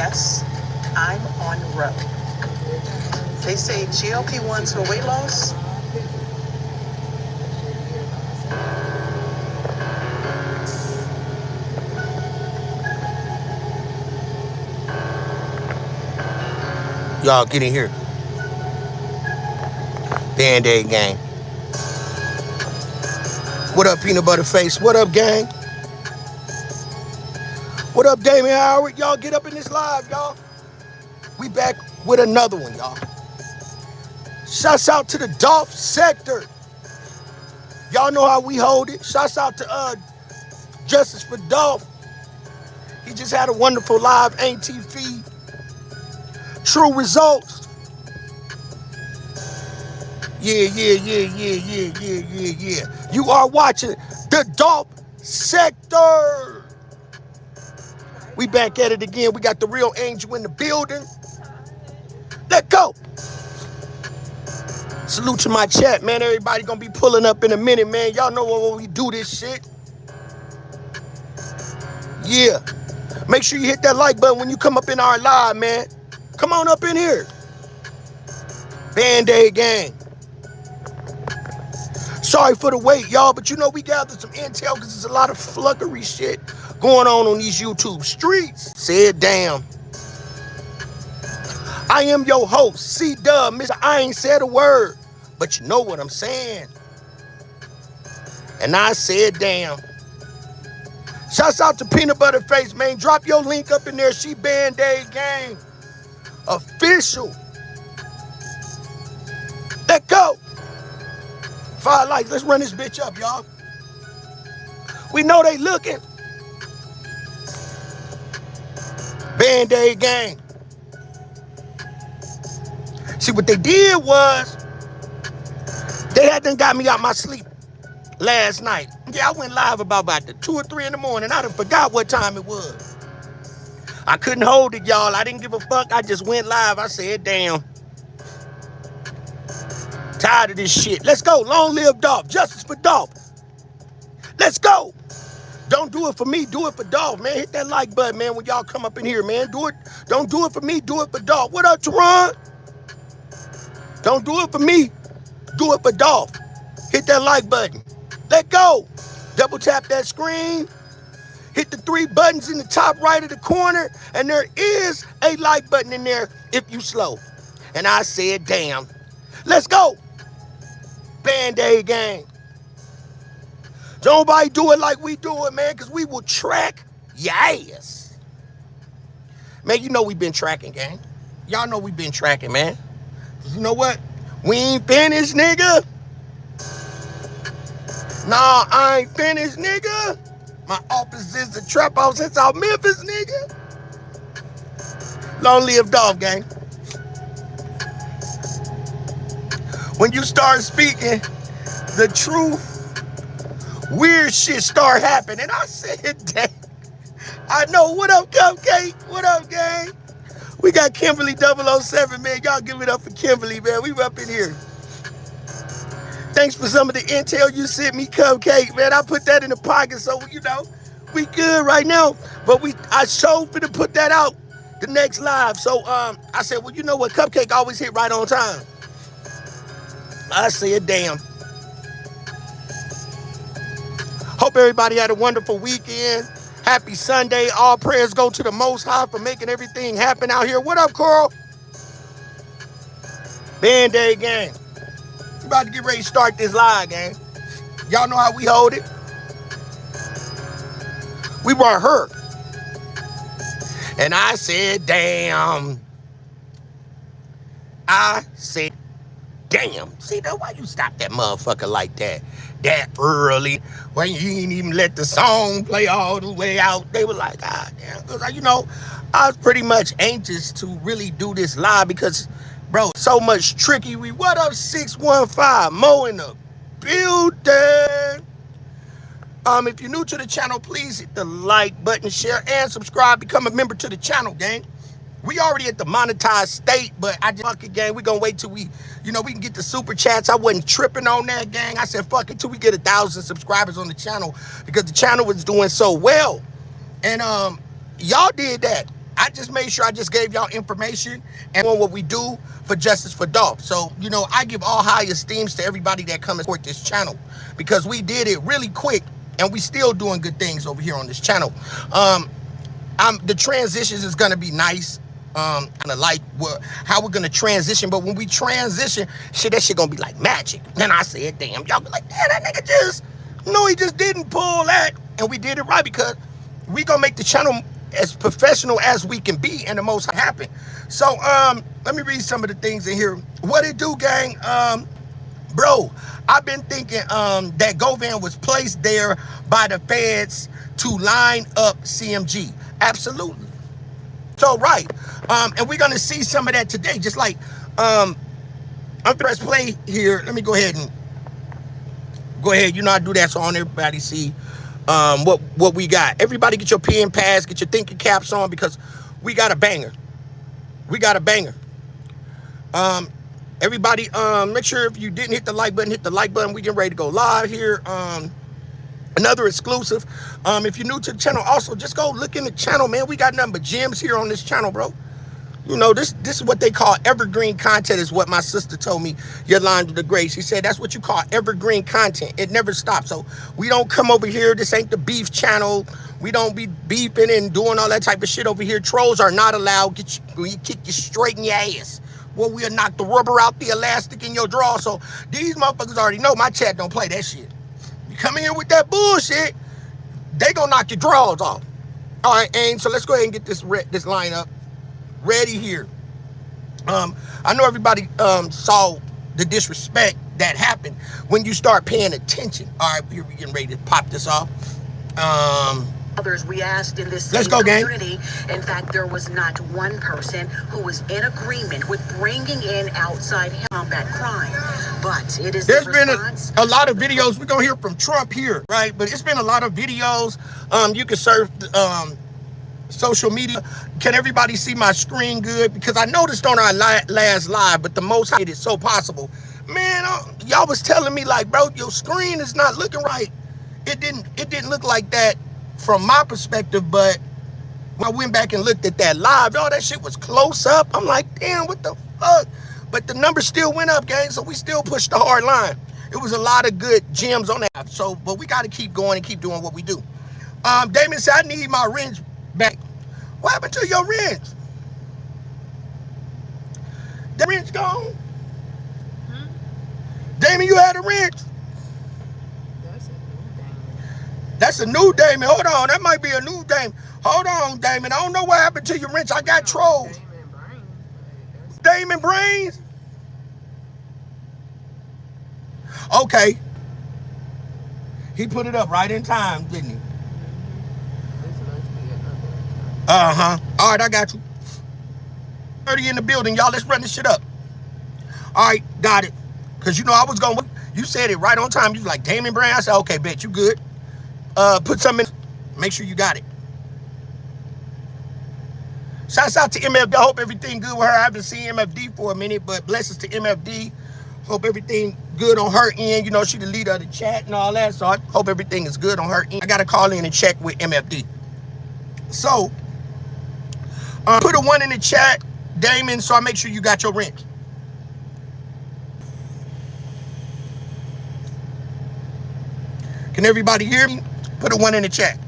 yes, I'm on road. They say GLP-1s for weight loss. Y'all get in here. Band-Aid gang. What up, Peanut Butter Face? What up, gang? What up, Damian Howard? Y'all get up in this live, y'all. We back with another one, y'all. Shouts out to the Dolph sector. Y'all know how we hold it. Shouts out to Justice for Dolph. He just had a wonderful live AT feed. True results. Yeah. You are watching the Dolph sector. We back at it again. We got the real angel in the building. Let go. Salute to my chat, man. Everybody gonna be pulling up in a minute, man. Y'all know when we do this shit. Yeah. Make sure you hit that like button when you come up in our live, man. Come on up in here. Band-Aid gang. Sorry for the wait, y'all, but you know we gathered some intel because there's a lot of fluggery shit going on these YouTube streets. Say it damn. I am your host, C-Dub, Mr. I ain't said a word, but you know what I'm saying. And I said damn. Shouts out to Peanut Butter Face, man. Drop your link up in there. She Band-Aid gang. Official. Let go. 5 likes. Let's run this bitch up, y'all. We know they looking. Band-Aid gang. See, what they did was they had done got me out my sleep last night. Yeah, I went live about the 2 or 3 in the morning. I done forgot what time it was. I couldn't hold it, y'all. I didn't give a fuck. I just went live. I said, damn. Tired of this shit. Let's go. Long live Dolph. Justice for Dolph. Let's go. Don't do it for me. Do it for Dolph, man. Hit that like button, man, when y'all come up in here, man. Do it. Don't do it for me. Do it for Dolph. What up, Teron? Don't do it for me. Do it for Dolph. Hit that like button. Let go. Double tap that screen. Hit the 3 buttons in the top right of the corner. And there is a like button in there if you slow. And I said, damn. Let's go. Band-Aid gang. Don't nobody do it like we do it, man, because we will track your ass. Man, you know we been tracking, gang. Y'all know we been tracking, man. You know what? We ain't finished, nigga. Nah, I ain't finished, nigga. My office is a trap house since out Memphis, nigga. Long live Dolph, gang. When you start speaking the truth, weird shit start happening. I said, damn. I know. What up, Cupcake? What up, gang? We got Kimberly 007, man. Y'all give it up for Kimberly, man. We up in here. Thanks for some of the intel you sent me, Cupcake, man. I put that in the pocket, so, you know, we good right now. But I showed for to put that out the next live. So I said, well, you know what? Cupcake always hit right on time. I said, damn. Hope everybody had a wonderful weekend. Happy Sunday. All prayers go to the Most High for making everything happen out here. What up, Coral? Band-Aid gang. We about to get ready to start this live, gang. Y'all know how we hold it. We were hurt. And I said, damn. I said, damn. See, though, why you stop that motherfucker like that? That early, when you didn't even let the song play all the way out. They were like, ah, damn. Because, you know, I was pretty much anxious to really do this live because, bro, so much trickery. What up, 615? Mo in the building. If you're new to the channel, please hit the like button, share, and subscribe. Become a member to the channel, gang. We already at the monetized state, but I just fuck it, gang. We gonna wait till we can get the super chats. I wasn't tripping on that, gang. I said fuck it till we get 1,000 subscribers on the channel because the channel was doing so well. And y'all did that. I just made sure I just gave y'all information and on what we do for Justice for Dolph. So, you know, I give all high esteems to everybody that come and support this channel because we did it really quick and we still doing good things over here on this channel. The transitions is gonna be nice. Kind of like how we're gonna transition, but when we transition, shit, that shit gonna be like magic. Then I said, damn, y'all be like, damn, that nigga just, no, he just didn't pull that. And we did it right because we gonna make the channel as professional as we can be and the most happen. So let me read some of the things in here. What it do, gang? Bro, I've been thinking that Govan was placed there by the feds to line up CMG. Absolutely. So right. And we're gonna see some of that today. Just like I'm press play here. Let me go ahead. You know I do that so on everybody see what we got. Everybody get your pen pads, get your thinking caps on because we got a banger. Everybody make sure if you didn't hit the like button, hit the like button. We getting ready to go live here. Another exclusive. If you're new to the channel, also just go look in the channel, man. We got nothing but gems here on this channel, bro. You know, this is what they call evergreen content, is what my sister told me, Yolanda the Great. She said that's what you call evergreen content. It never stops. So we don't come over here. This ain't the beef channel. We don't be beefing and doing all that type of shit over here. Trolls are not allowed. We kick you straight in your ass. Well, we'll knock the rubber out the elastic in your draw. So these motherfuckers already know my chat don't play that shit. You come in here with that bullshit, they gonna knock your drawers off. All right, and so let's go ahead and get this lineup ready here. I know everybody saw the disrespect that happened when you start paying attention. All right, here we getting ready to pop this off. Others we asked in this Let's go, community. In fact, there was not one person who was in agreement with bringing in outside combat crime. But it is there's been a lot of videos. We're gonna hear from Trump here, right? But it's been a lot of videos. You can surf social media. Can everybody see my screen good? Because I noticed on our last live, but the most I did it so possible. Man, y'all was telling me like, bro, your screen is not looking right. It didn't look like that from my perspective, but when I went back and looked at that live, all that shit was close up. I'm like, damn, what the fuck? But the numbers still went up, gang, so we still pushed the hard line. It was a lot of good gems on that. So, but we got to keep going and keep doing what we do. Damon said, I need my wrench back. What happened to your wrench? The wrench gone? Damon, you had a wrench? That's a new Damon. Hold on, that might be a new Damon. Hold on, Damon. I don't know what happened to your wrench. I got trolls. Damon Brains? Okay. He put it up right in time, didn't he? Uh-huh. All right, I got you. 30 in the building, y'all. Let's run this shit up. All right, got it. Because, you know, I was going, you said it right on time. You was like, Damon Brain. I said, okay, bet, you good. Put something in. Make sure you got it. Shouts out to MFD. I hope everything good with her. I haven't seen MFD for a minute, but blessings to MFD. Hope everything good on her end. You know, she the leader of the chat and all that, so I hope everything is good on her end. I got to call in and check with MFD. So, put a 1 in the chat, Damon, so I make sure you got your wrench. Can everybody hear me? Put a 1 in the chat.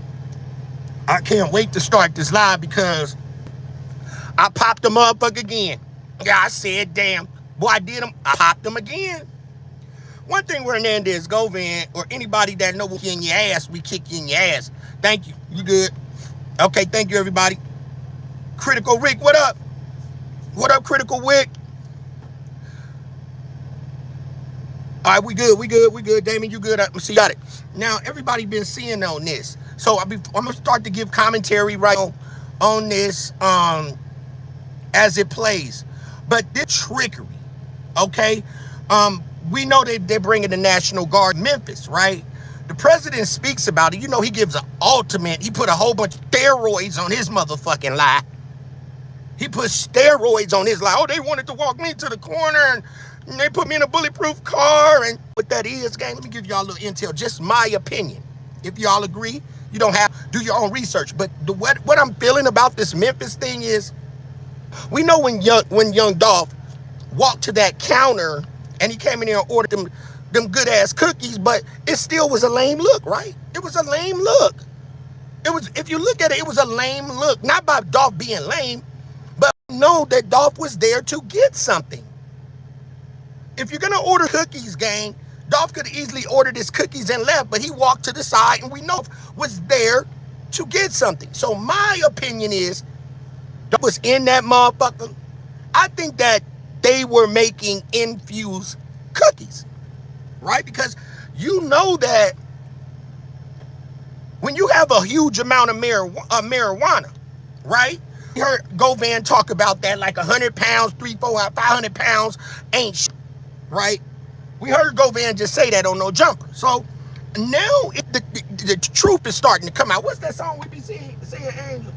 I can't wait to start this live because I popped the motherfucker again. Yeah, I said, damn. Boy, I did them. I popped them again. One thing with Hernandez, Govan, or anybody that know we in your ass, we kick you in your ass. Thank you. You good? Okay, thank you, everybody. Critical Rick, what up? What up, Critical Rick? All right, we good. Damon, you good? See, got it. Now, everybody been seeing on this. So I'm gonna start to give commentary right on this as it plays. But this trickery, okay? We know they're bringing the National Guard to Memphis, right? The president speaks about it. You know, he gives an ultimate. He put a whole bunch of steroids on his motherfucking lie. He put steroids on his lie. Oh, they wanted to walk me to the corner and they put me in a bulletproof car. And what that is, gang, let me give y'all a little intel. Just my opinion. If y'all agree, you don't have, Do your own research. But what I'm feeling about this Memphis thing is, we know when young Dolph walked to that counter and he came in there and ordered them good ass cookies, but it still was a lame look, right? It was a lame look. It was, if you look at it, it was a lame look. Not by Dolph being lame, but know that Dolph was there to get something. If you're gonna order cookies, gang, Dolph could have easily ordered his cookies and left, but he walked to the side and we know was there to get something. So my opinion is, Dolph was in that motherfucker. I think that they were making infused cookies, right? Because you know that when you have a huge amount of marijuana, right? You heard Govan talk about that, like 100 pounds, 300, 400, 500 pounds ain't shit, right? We heard Govan just say that on No Jumper. So now the truth is starting to come out. What's that song we be saying, Angel?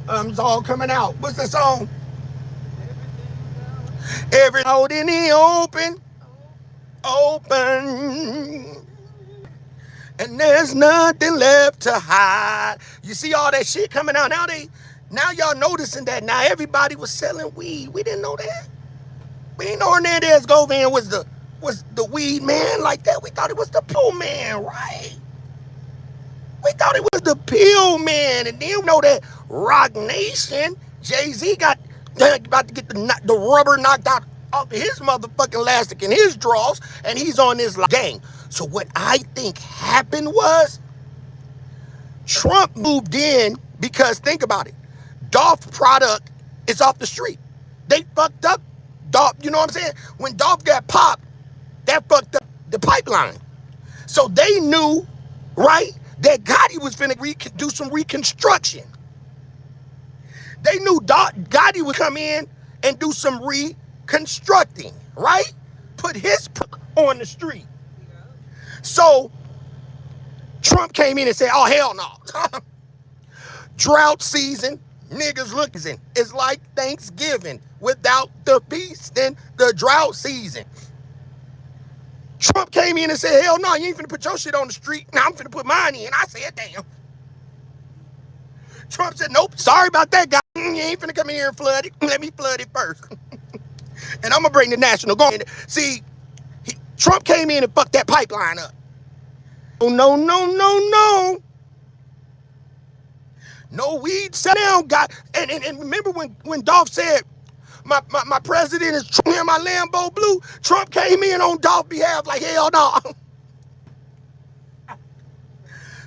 It's all coming out. What's that song? Every out in the open, and there's nothing left to hide. You see all that shit coming out now y'all noticing that now everybody was selling weed. We didn't know that. We didn't know Hernandez Govan was the weed man like that. We thought it was the pill man, right? We thought it was the pill man, and then you know that Rock Nation, Jay-Z got about to get the rubber knocked out off of his motherfucking elastic in his drawers, and he's on this gang. So what I think happened was Trump moved in because, think about it, Dolph product is off the street. They fucked up Dolph, you know what I'm saying? When Dolph got popped, that fucked up the pipeline. So they knew, right, that Gotti was finna do some reconstruction. They knew Gotti would come in and do some reconstructing, right? Put his on the street. So Trump came in and said, oh, hell no. Drought season, niggas looking. It's like Thanksgiving without the feast and the drought season. Trump came in and said, hell no, you ain't finna put your shit on the street. Now I'm finna put mine in. I said, damn. Trump said, nope, sorry about that, guy. You ain't finna come in here and flood it. Let me flood it first. And I'm gonna bring the national guard. See, Trump came in and fucked that pipeline up. Oh, no. No weed, sit down, guy. And remember when Dolph said, my president is in my Lambo blue, Trump came in on Dolph's behalf like, hell no.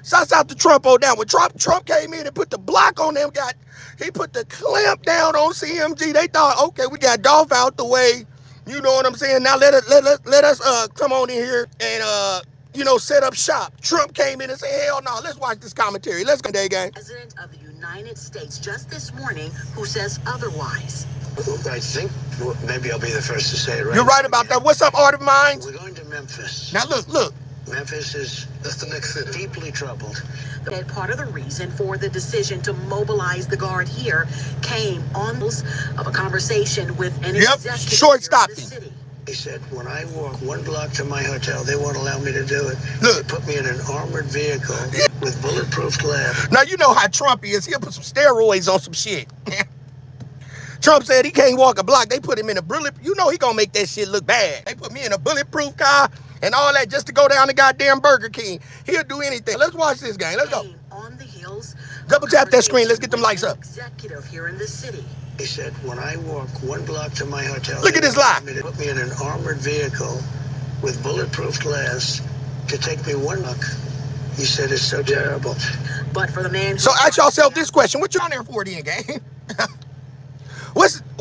Shouts out to Trump on down. When Trump came in and put the block on them, he put the clamp down on CMG. They thought, okay, we got Dolph out the way. You know what I'm saying? Now let us come on in here and set up shop. Trump came in and said, hell no, let's watch this commentary. Let's go, day gang. President of the United States just this morning who says otherwise. I think maybe I'll be the first to say it right. You're right about that. What's up, Art of Minds? We're going to Memphis. Now look. Memphis is That's the next city. deeply troubled. That part of the reason for the decision to mobilize the guard here came on of a conversation with an executive shortstop here in the city. He said, when I walk 1 block to my hotel, they won't allow me to do it. Look. They put me in an armored vehicle with bulletproof glass. Now you know how Trump is. He'll put some steroids on some shit. Trump said he can't walk a block. They put him in a bullet. You know he gonna make that shit look bad. They put me in a bulletproof car and all that just to go down to goddamn Burger King. He'll do anything. Let's watch this game. Let's go. On the heels. Double tap that screen. Let's get them lights up. Executive here in the city. He said, when I walk 1 block to my hotel, Look at this lie. They put me in an armored vehicle with bulletproof glass to take me 1 block. He said, it's so terrible. But for the man. So ask yourself this question. What you on there for then, gang?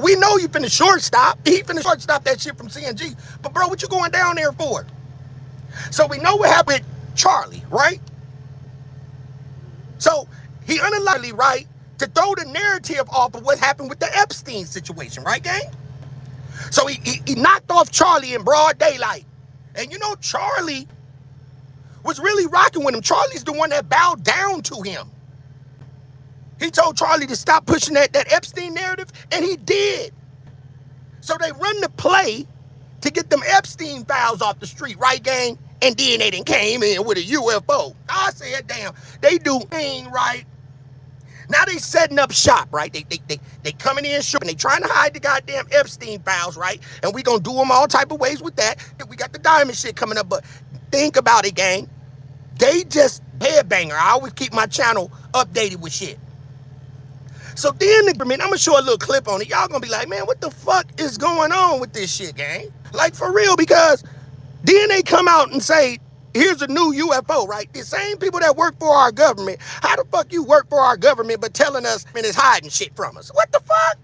We know you finna shortstop. He finna shortstop that shit from CNG. But bro, what you going down there for? So we know what happened with Charlie, right? So he unlikely, right, to throw the narrative off of what happened with the Epstein situation, right, gang? So he knocked off Charlie in broad daylight. And you know, Charlie was really rocking with him. Charlie's the one that bowed down to him. He told Charlie to stop pushing that Epstein narrative, and he did. So they run the play to get them Epstein files off the street, right, gang? And then they done came in with a UFO. I said, damn, they do ain't right. Now they setting up shop, right? They coming in short and they trying to hide the goddamn Epstein files, right? And we gonna do them all type of ways with that. We got the diamond shit coming up, but think about it, gang. They just headbanger. I always keep my channel updated with shit. So then, I'm gonna show a little clip on it. Y'all gonna be like, man, what the fuck is going on with this shit, gang? Like, for real, because then they come out and say, here's a new UFO, right? The same people that work for our government. How the fuck you work for our government but telling us and is hiding shit from us? What the fuck?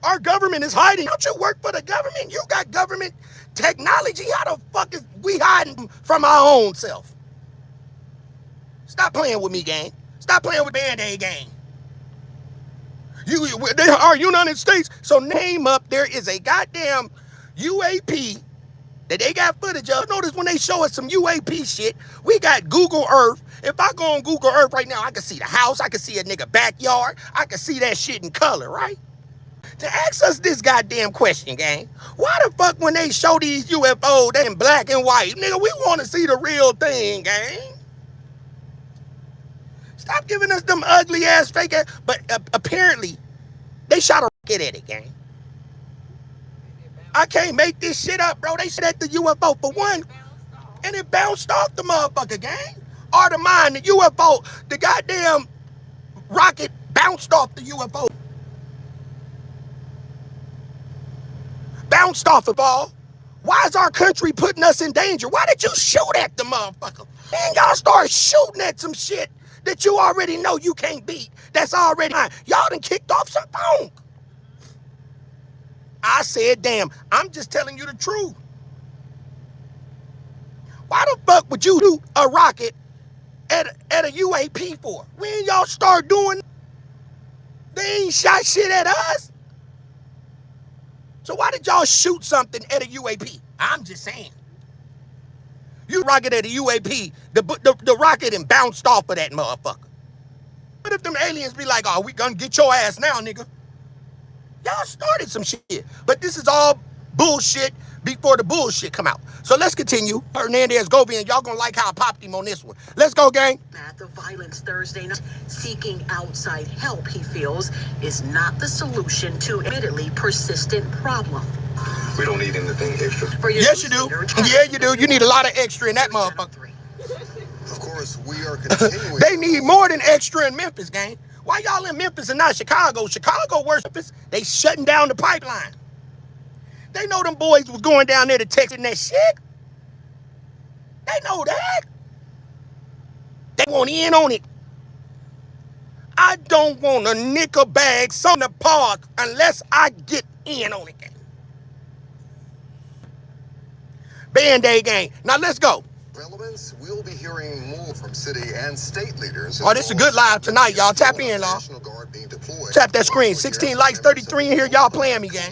Our government is hiding. Don't you work for the government? You got government technology. How the fuck is we hiding from our own self? Stop playing with me, gang. Stop playing with Band-Aid, gang. They are United States. So name up, there is a goddamn UAP that they got footage of. Notice when they show us some UAP shit, we got Google Earth. If I go on Google Earth right now, I can see the house. I can see a nigga backyard. I can see that shit in color, right? To ask us this goddamn question, gang. Why the fuck when they show these UFOs, they in black and white? Nigga, we want to see the real thing, gang. Stop giving us them ugly ass fake ass. But apparently, they shot a rocket at it, gang. I can't make this shit up, bro. They shot at the UFO for one, and it bounced off the motherfucker, gang. Or the mine, the UFO, the goddamn rocket bounced off the UFO. Bounced off of all. Why is our country putting us in danger? Why did you shoot at the motherfucker? Man, y'all start shooting at some shit that you already know you can't beat. That's already mine. Y'all done kicked off some funk. I said, damn, I'm just telling you the truth. Why the fuck would you do a rocket at a UAP for? When y'all start doing, they ain't shot shit at us. So why did y'all shoot something at a UAP? I'm just saying. You rocket at a UAP, the rocket and bounced off of that motherfucker. What if them aliens be like, oh, we gonna get your ass now, nigga? Y'all started some shit. But this is all bullshit before the bullshit come out. So let's continue. Hernandez Govian, y'all gonna like how I popped him on this one. Let's go, gang. Path of violence Thursday night, seeking outside help, he feels, is not the solution to admittedly persistent problem. We don't need anything extra. Yes, you do. Yeah, you do. You need a lot of extra in that motherfucker. Of course, we are continuing. They need more than extra in Memphis, gang. Why y'all in Memphis and not Chicago? Chicago worse than Memphis. They shutting down the pipeline. They know them boys was going down there to Texas and that shit. They know that. They want in on it. I don't want a nickel bag on the park unless I get in on it, gang. Band-Aid gang. Now let's go. Relevance, we'll be hearing more from city and state leaders. Oh, this is a good live tonight, y'all. Tap in, y'all. Tap that screen. 16 likes, 33 in here. Y'all playing me, gang.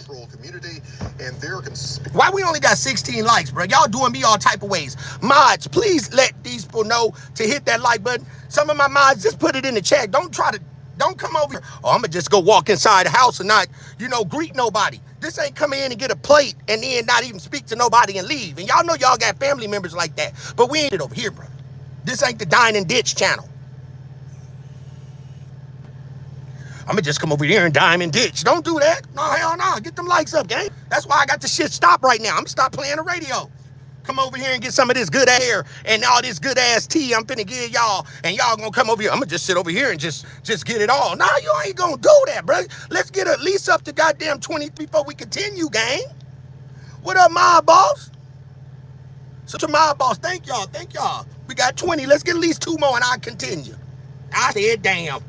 Why we only got 16 likes, bro? Y'all doing me all type of ways. Mods, please let these people know to hit that like button. Some of my mods, just put it in the chat. Don't come over here. Oh, I'm going to just go walk inside the house and not, greet nobody. This ain't come in and get a plate and then not even speak to nobody and leave. And y'all know y'all got family members like that. But we ain't it over here, bro. This ain't the Dine and Ditch channel. I'm going to just come over here and dime and ditch. Don't do that. No, hell no. Get them likes up, gang. That's why I got the shit stopped right now. I'm going to stop playing the radio. Come over here and get some of this good air and all this good ass tea I'm finna give y'all. And y'all gonna come over here. I'm gonna just sit over here and just get it all. Nah, you ain't gonna do that, bro. Let's get at least up to goddamn 23 before we continue, gang. What up, my boss? So to my boss, thank y'all. We got 20. Let's get at least 2 more and I'll continue. I said, damn.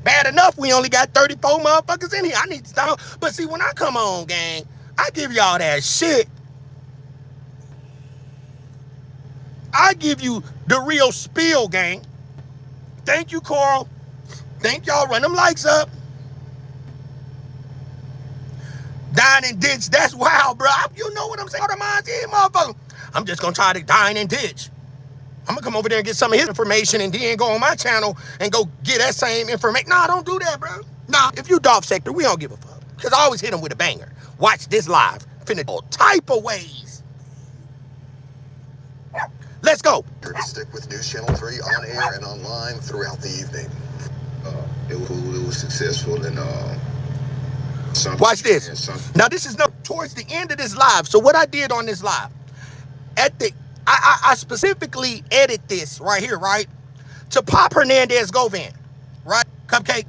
Bad enough we only got 34 motherfuckers in here. I need to stop. But see, when I come on, gang, I give y'all that shit. I give you the real spiel, gang. Thank you, Coral. Thank y'all. Run them likes up. Dine and ditch. That's wild, bro. You know what I'm saying? Motherfucker. I'm just going to try to dine and ditch. I'm going to come over there and get some of his information and then go on my channel and go get that same information. Nah, don't do that, bro. Nah, if you Dolph Sector, we don't give a fuck. Because I always hit him with a banger. Watch this live. Finna all type of ways. Let's go. Sure to stick with News Channel 3 on air and online throughout the evening. It was cool. It was successful, and Watch this. Now this is towards the end of this live. So what I did on this live, I specifically edit this right here, right, to pop Hernandez Govan, right, Cupcake.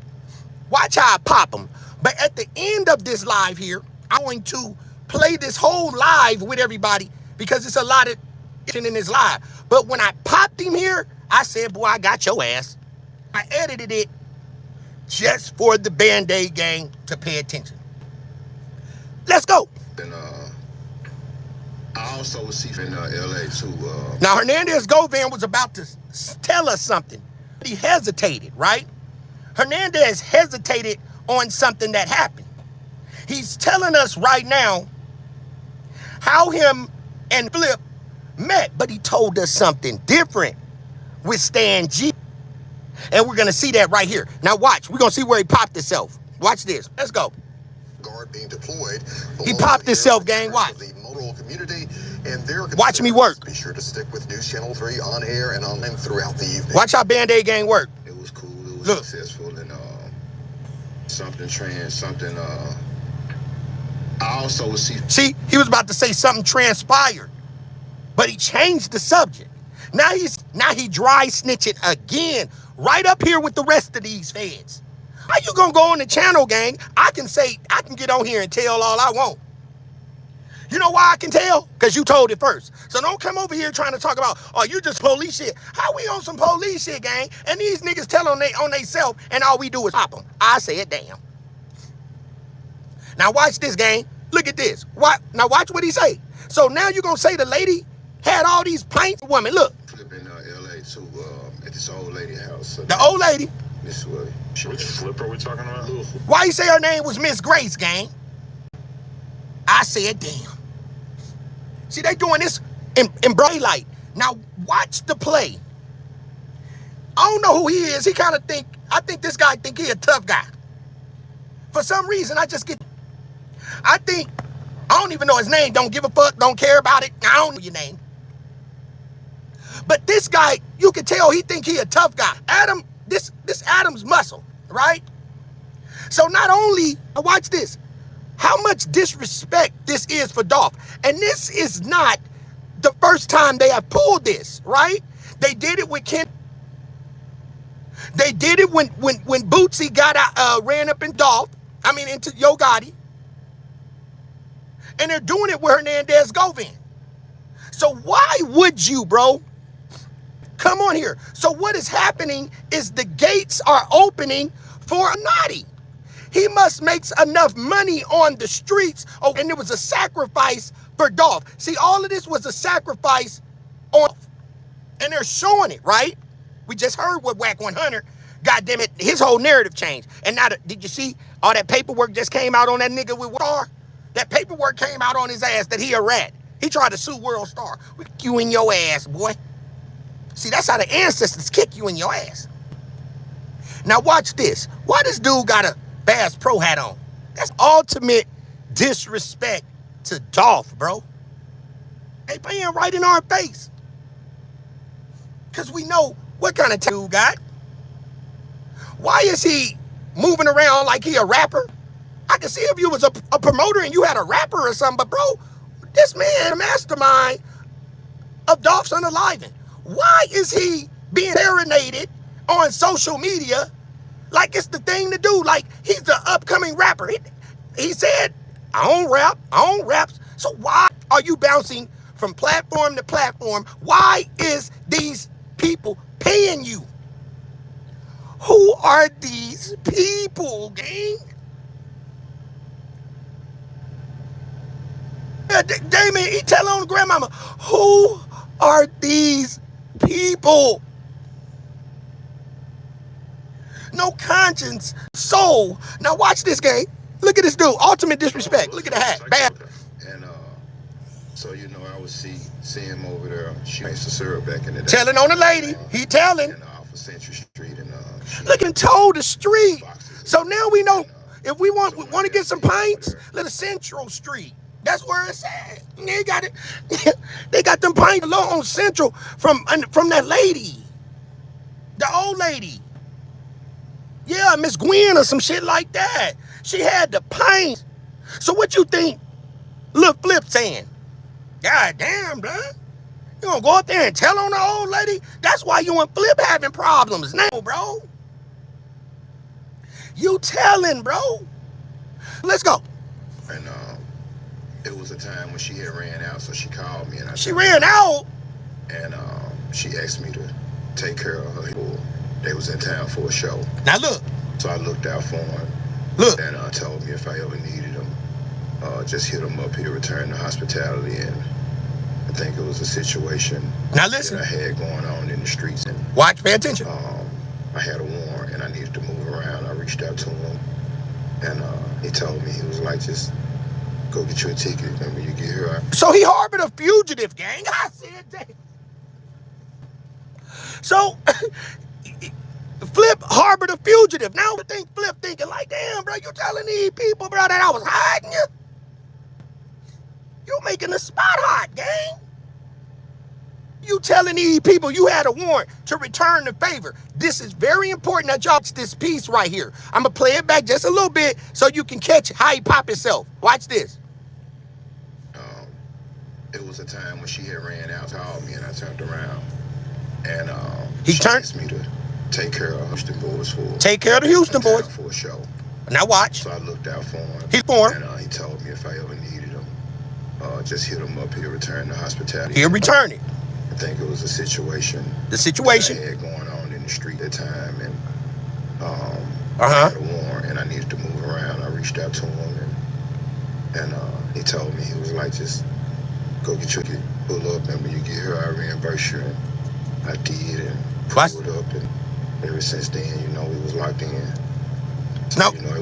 Watch how I pop them. But at the end of this live here, I'm going to play this whole live with everybody because it's a lot of in this live. But when I popped him here, I said, boy, I got your ass. I edited it just for the Band-Aid gang to pay attention. Let's go. And I also was in LA too. Now Hernandez Govan was about to tell us something. He hesitated, right? Hernandez hesitated on something that happened. He's telling us right now how him and Flip met, but he told us something different with Stan G. And we're going to see that right here. Now watch. We're going to see where he popped himself. Watch this. Let's go. Guard being deployed. He popped himself, gang. Watch. The Motorola community and their watch me work. Be sure to stick with News Channel 3 on air and online throughout the evening. Watch how Band-Aid gang work. It was cool. It was Look. successful, and I also was See, he was about to say something transpired, but he changed the subject. Now he dry snitching again, right up here with the rest of these feds. How you gonna go on the channel, gang? I can get on here and tell all I want. You know why I can tell? Because you told it first. So don't come over here trying to talk about, oh, you just police shit. How we on some police shit, gang? And these niggas tell on they self, and all we do is pop them. I said, damn. Now watch this, gang. Look at this. Now watch what he say. So now you're gonna say the lady had all these pints? Woman, look. Flip in LA too, at this old lady house. The old lady. Miss Willie. Which Flip are we talking about? Why you say her name was Miss Grace, gang? I said, damn. See, they doing this in bright light. Now watch the play. I don't know who he is. I think this guy think he a tough guy. For some reason, I don't even know his name. Don't give a fuck. Don't care about it. I don't know your name. But this guy, you can tell he think he a tough guy. Adam, this Adam's muscle, right? So not only, watch this, how much disrespect this is for Dolph. And this is not the first time they have pulled this, right? They did it with Ken. They did it when Bootsy got out, ran up into Yo Gotti. And they're doing it with Hernandez Govan. So why would you, bro? Come on here. So what is happening is the gates are opening for Illuminati. He must make enough money on the streets. Oh, and there was a sacrifice for Dolph. See, all of this was a sacrifice on, and they're showing it, right? We just heard what Whack 100, goddamn it, his whole narrative changed. And now, did you see all that paperwork just came out on that nigga with Star? That paperwork came out on his ass that he a rat. He tried to sue World Star. We kick you in your ass, boy. See, that's how the ancestors kick you in your ass. Now watch this. Why this dude got a Bass Pro hat on? That's ultimate disrespect to Dolph, bro. They playing right in our face. Because we know what kind of dude got. Why is he moving around like he a rapper? I can see if you was a promoter and you had a rapper or something, but bro, this man, a mastermind of Dolph's Unalivened. Why is he being serenaded on social media like it's the thing to do? Like he's the upcoming rapper. He said, I don't rap, I don't rap. So why are you bouncing from platform to platform? Why is these people paying you? Who are these people, gang? Damien, he tell on grandmama, who are these people? No conscience, soul. Now watch this, gang. Look at this dude. Ultimate disrespect. Look at the hat. Bad. And so I would see him over there shooting some syrup back in the day. Telling on the lady. He telling. Off of Century Street and look and told the street. So now we know if we want to get some pints, let us Central Street. That's where it's at. They got it. They got them pints alone on Central from that lady, the old lady. Yeah, Miss Gwen or some shit like that. She had the pints. So what you think Lil Flip saying? God damn, bro. You gonna go up there and tell on the old lady? That's why you and Flip having problems now, bro. You telling, bro. Let's go. And it was a time when she had ran out, so she called me and she ran out. And she asked me to take care of her. They was in town for a show. Now look. So I looked out for him. Look. And told me if I ever needed him, just hit him up. He'll return to hospitality. And I think it was a situation now listen. that I had going on in the streets. And watch, pay attention. I had a warrant and I needed to move around. I reached out to him and he told me, he was like, just go get you a ticket. And when you get here, so he harbored a fugitive, gang. I said that. So Flip harbored a fugitive. Now I think Flip thinking like, damn, bro, you telling these people, bro, that I was hiding you? You making the spot hot, gang. You telling these people you had a warrant to return the favor. This is very important that y'all watch this piece right here. I'm going to play it back just a little bit so you can catch how he pop himself. Watch this. It was a time when she had ran out, called me, and I turned around. And he she turned asked me to take care of Houston boys take care of the Houston boys for a show. Now watch. So I looked out for him. He for him. And he told me if I ever needed him, just hit him up. He'll return to hospitality. He'll return it. I think it was a situation. The situation that I had going on in the street at the time, and I had a warrant, and I needed to move around. I reached out to him, and he told me, he was like, just go get your pull up, and when you get here, I reimburse you. And I did, and pulled up, and ever since then, you know, we was locked in. So, nope. You know,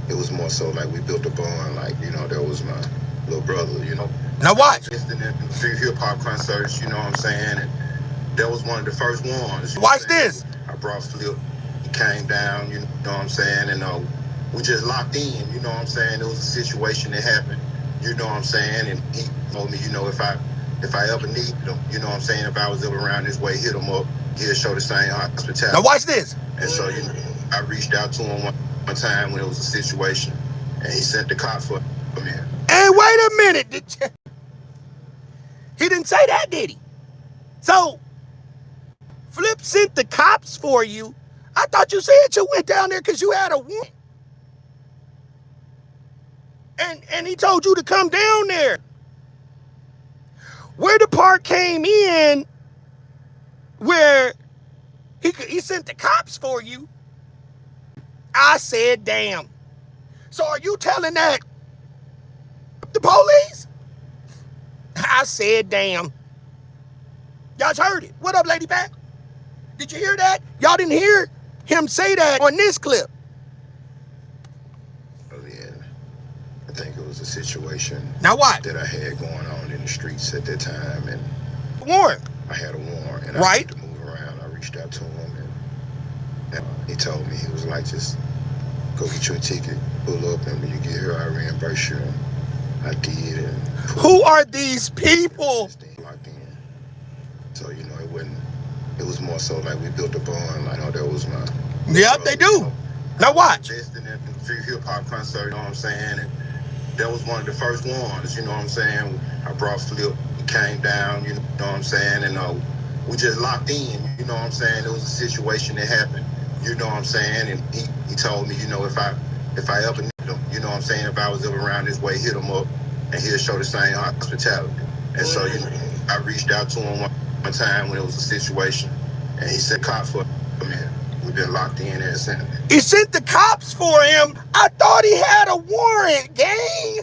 it was more so like we built a bond, like, you know, that was my little brother, you know. Now watch. Just in the free hip hop concerts, you know what I'm saying? And that was one of the first ones. Watch this. I brought Flip, he came down, you know what I'm saying? And we just locked in, you know what I'm saying? It was a situation that happened, you know what I'm saying? And he told me, you know, if I ever needed him, you know what I'm saying? If I was ever around this way, hit him up, he'll show the same hospitality. Now watch this. And so, you know, I reached out to him one time when it was a situation, and he sent the cop for him in. Hey, wait a minute. He didn't say that, did he? So, Flip sent the cops for you. I thought you said you went down there because you had a warrant. And he told you to come down there. Where the part came in, where he sent the cops for you, I said, damn. So are you telling that the police? I said, damn. Y'all heard it. What up, Lady Pat? Did you hear that? Y'all didn't hear him say that on this clip. Oh, yeah. I think it was a situation now what? that I had going on in the streets at that time. And warrant. I had a warrant. And right. I had to move around. I reached out to him. And he told me, he was like, just go get you a ticket, pull up, and when you get here, I reimburse you. And I did. And who are these people? Locked in. So, you know, it was more so like we built a bond. Like, that was my... Yep, they do. You know, now watch. Best in the free hip hop concert, you know what I'm saying? And that was one of the first ones, you know what I'm saying? I brought Flip, he came down, you know what I'm saying? And we just locked in, you know what I'm saying? It was a situation that happened, you know what I'm saying? And he told me, you know, if I ever needed him, you know what I'm saying? If I was ever around this way, hit him up, and he'll show the same hospitality. And so, you know, I reached out to him one time when it was a situation, and he sent cops for him. We've been locked in ever since. He sent the cops for him. I thought he had a warrant, gang.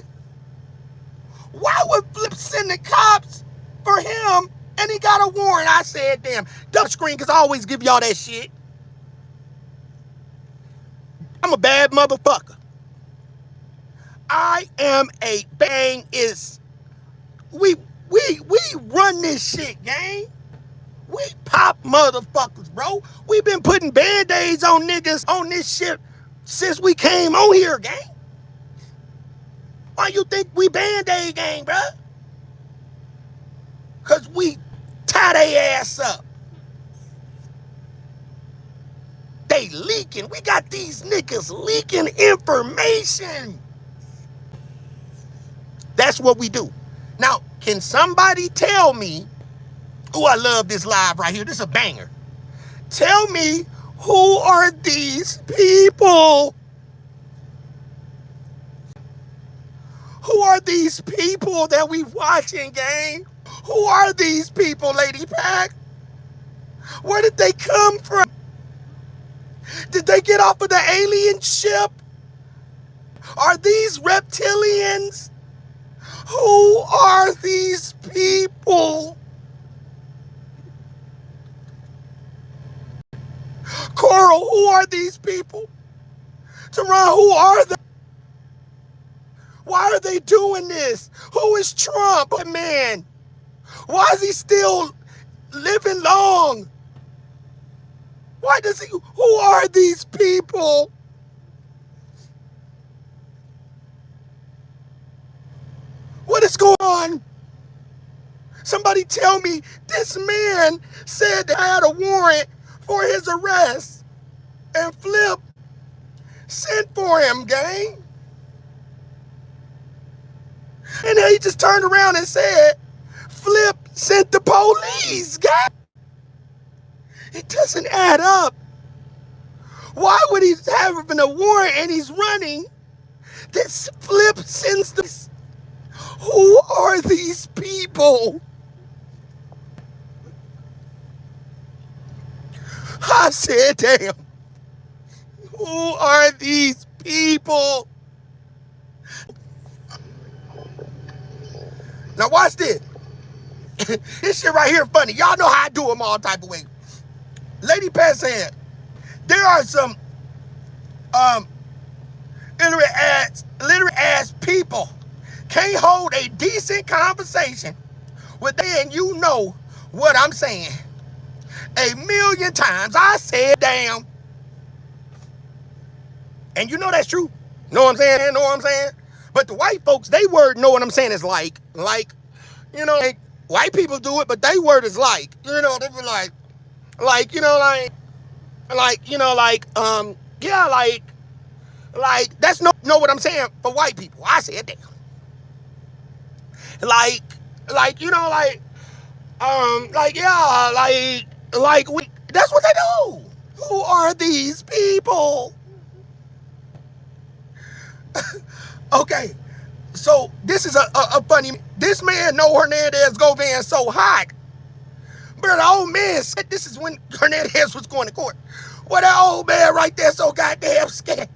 Why would Flip send the cops for him and he got a warrant? I said, damn. Duck screen, because I always give y'all that shit. I'm a bad motherfucker. I am a bang is. We run this shit, gang. We pop motherfuckers, bro. We been putting band-aids on niggas on this shit since we came on here, gang. Why Why you think we Band-Aid gang, bruh? Because we tie their ass up. They leaking. We got these niggas leaking information. That's what we do. Now, can somebody tell me, oh, I love this live right here. This is a banger. Tell me, who are these people? Who are these people that we watching, gang? Who are these people, Lady Pack? Where did they come from? Did they get off of the alien ship? Are these reptilians? Who are these people? Coral, who are these people? Teron, who are they? Why are they doing this? Who is Trump, man? Why is he still living long? Why does he? Who are these people? What is going on? Somebody tell me. This man said that I had a warrant for his arrest, and Flip sent for him, gang. And then he just turned around and said, Flip sent the police, gang. It doesn't add up. Why would he have a warrant and he's running? This Flip sends the... Who are these people? I said, damn. Who are these people? Now watch this. This shit right here funny. Y'all know how I do them all type of way. Lady Pat said, there are some illiterate ass people can't hold a decent conversation with them, and you know what I'm saying. A million times I said damn. And you know that's true. Know what I'm saying? Know what I'm saying? But the white folks, they word know what I'm saying is like, you know, like white people do it, but they word is like, you know, they be like, you know, yeah, like that's know what I'm saying for white people. I said damn. You know, that's what they do. Who are these people? Okay, so this is a funny. This man know Hernandez Govan so hot, but the old man said this is when Hernandez was going to court. Well, that old man right there so goddamn scared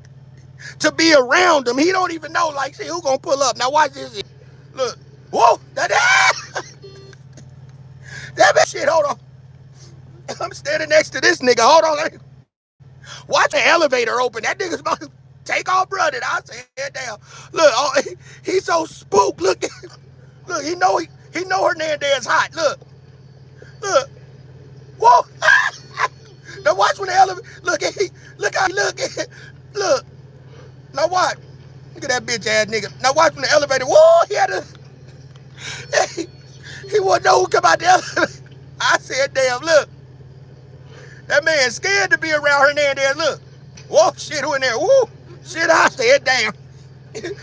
to be around him. He don't even know, like, see, who gonna pull up? Now watch this. Look, whoa, that shit. Hold on, I'm standing next to this nigga. Hold on, watch the elevator open. That nigga's about to take off running. I said, damn. Look, oh, he's so spooked. Look, he know Hernandez hot. Look. Whoa. Now watch when the elevator. Look how he look. Now watch. Look at that bitch ass nigga. Now watch when the elevator. Whoa, he had a. He wouldn't know who come out the elevator. I said, damn. Look. That man scared to be around Hernandez. Look. Whoa, shit, who in there? Woo. Shit, I said, damn.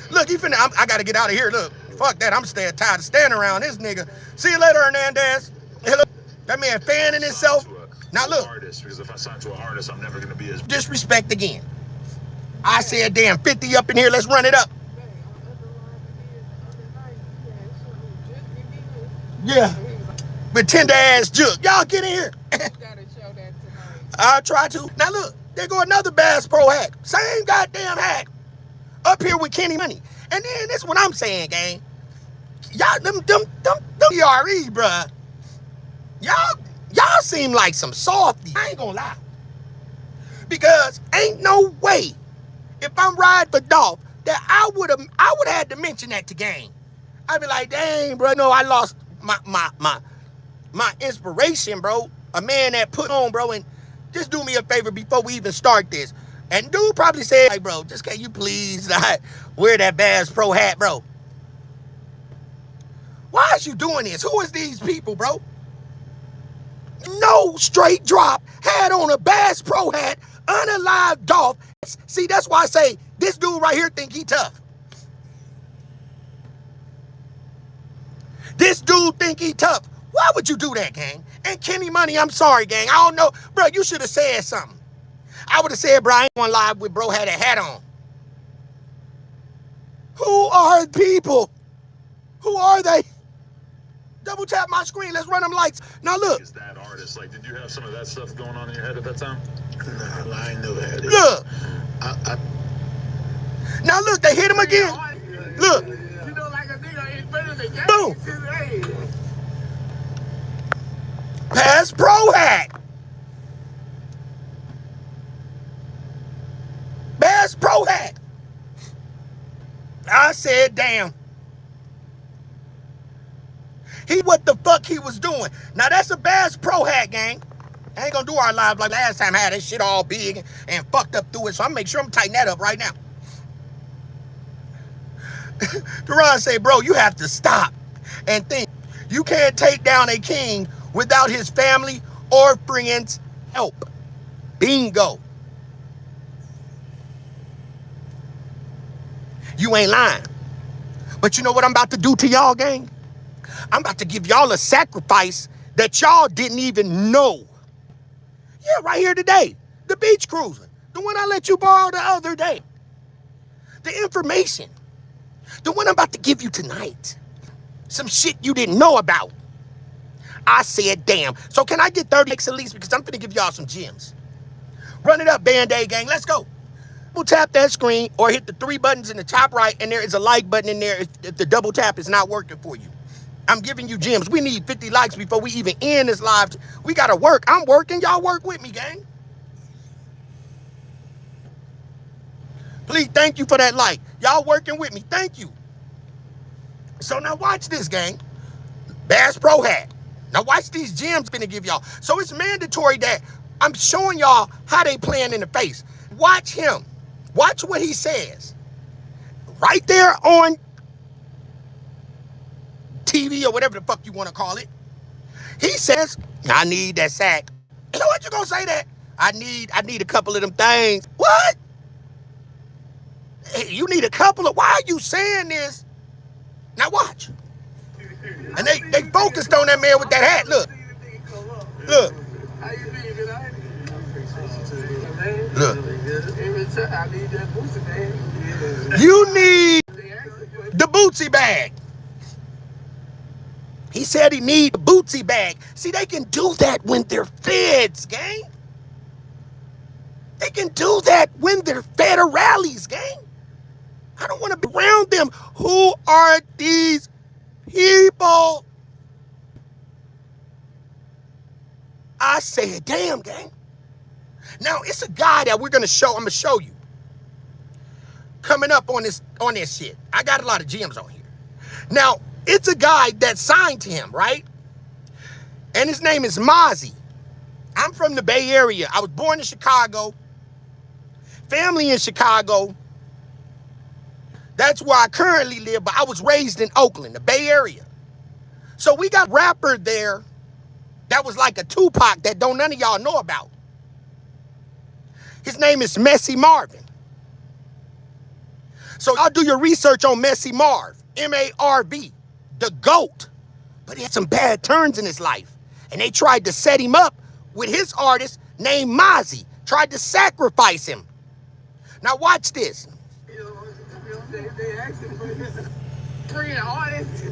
Look, he finna, I gotta get out of here. Look, fuck that. I'm staying tired of standing around this nigga. See you later, Hernandez. Hey, look, that man fanning himself. Now look. Because if I sign to an artist, I'm never gonna be as disrespect again. I said, damn, 50 up in here. Let's run it up. Yeah. But tender ass jug. Y'all get in here. I'll try to. Now look. There go another Bass Pro hat. Same goddamn hat. Up here with Kenny Money. And then that's what I'm saying, gang. Y'all, them ERE, bruh. Y'all seem like some softies. I ain't gonna lie. Because ain't no way, if I'm riding for Dolph, that I would have had to mention that to gang. I'd be like, dang, bro, no, I lost my inspiration, bro. A man that put on, bro, and just do me a favor before we even start this. And dude probably said, like, bro, just can you please wear that Bass Pro hat, bro? Why is you doing this? Who is these people, bro? No straight drop, had on a Bass Pro hat, unalive Dolph. See, that's why I say this dude right here think he tough. This dude think he tough. Why would you do that, gang? And Kenny Money, I'm sorry, gang. I don't know. Bro, you should have said something. I would have said, bro, I ain't going live with bro had a hat on. Who are people? Who are they? Double tap my screen. Let's run them lights. Now look. Is that artist? Like, did you have some of that stuff going on in your head at that time? No, I never had it. Look. Now look, they hit him again. Look. You know, like a nigga ain't better than that. Boom. Pass Pro hat. Bass Pro hat. I said, damn. What the fuck he was doing. Now that's a Bass Pro hat, gang. I ain't gonna do our live like last time. I had that shit all big and fucked up through it. So I'm make sure I'm tighten that up right now. Duran say, bro, you have to stop and think. You can't take down a king without his family or friends' help. Bingo. You ain't lying. But you know what I'm about to do to y'all, gang? I'm about to give y'all a sacrifice that y'all didn't even know. Yeah, right here today. The beach cruiser. The one I let you borrow the other day. The information. The one I'm about to give you tonight. Some shit you didn't know about. I said, damn. So can I get 30 X at least? Because I'm finna give y'all some gems. Run it up, Band-Aid gang. Let's go. Double tap that screen or hit the 3 buttons in the top right, and there is a like button in there if the double tap is not working for you. I'm giving you gems. We need 50 likes before we even end this live. We gotta work. I'm working. Y'all work with me, gang. Please, thank you for that like. Y'all working with me. Thank you. So now watch this, gang. Bass Pro hat. Now watch these gems I'm gonna give y'all. So it's mandatory that I'm showing y'all how they playing in the face. Watch him. Watch what he says. Right there on TV or whatever the fuck you want to call it. He says, I need that sack. You know what you gonna say that? I need a couple of them things. What? Hey, you need a couple of, why are you saying this? Now watch. And they focused on that man with that hat. Look. Look. Look. You need the Bootsy bag. He said he need the Bootsy bag. See, they can do that when they're feds, gang. They can do that when they're fed or rallies, gang. I don't want to be around them. Who are these people? I said, damn, gang. Now, it's a guy that I'm going to show you. Coming up on this shit. I got a lot of gems on here. Now, it's a guy that signed to him, right? And his name is Mozzie. I'm from the Bay Area. I was born in Chicago. Family in Chicago. That's where I currently live, but I was raised in Oakland, the Bay Area. So we got a rapper there that was like a Tupac that don't none of y'all know about. His name is Messy Marvin. So I'll do your research on Messy Marv, M-A-R-V, the GOAT. But he had some bad turns in his life. And they tried to set him up with his artist named Mozzie. Tried to sacrifice him. Now watch this.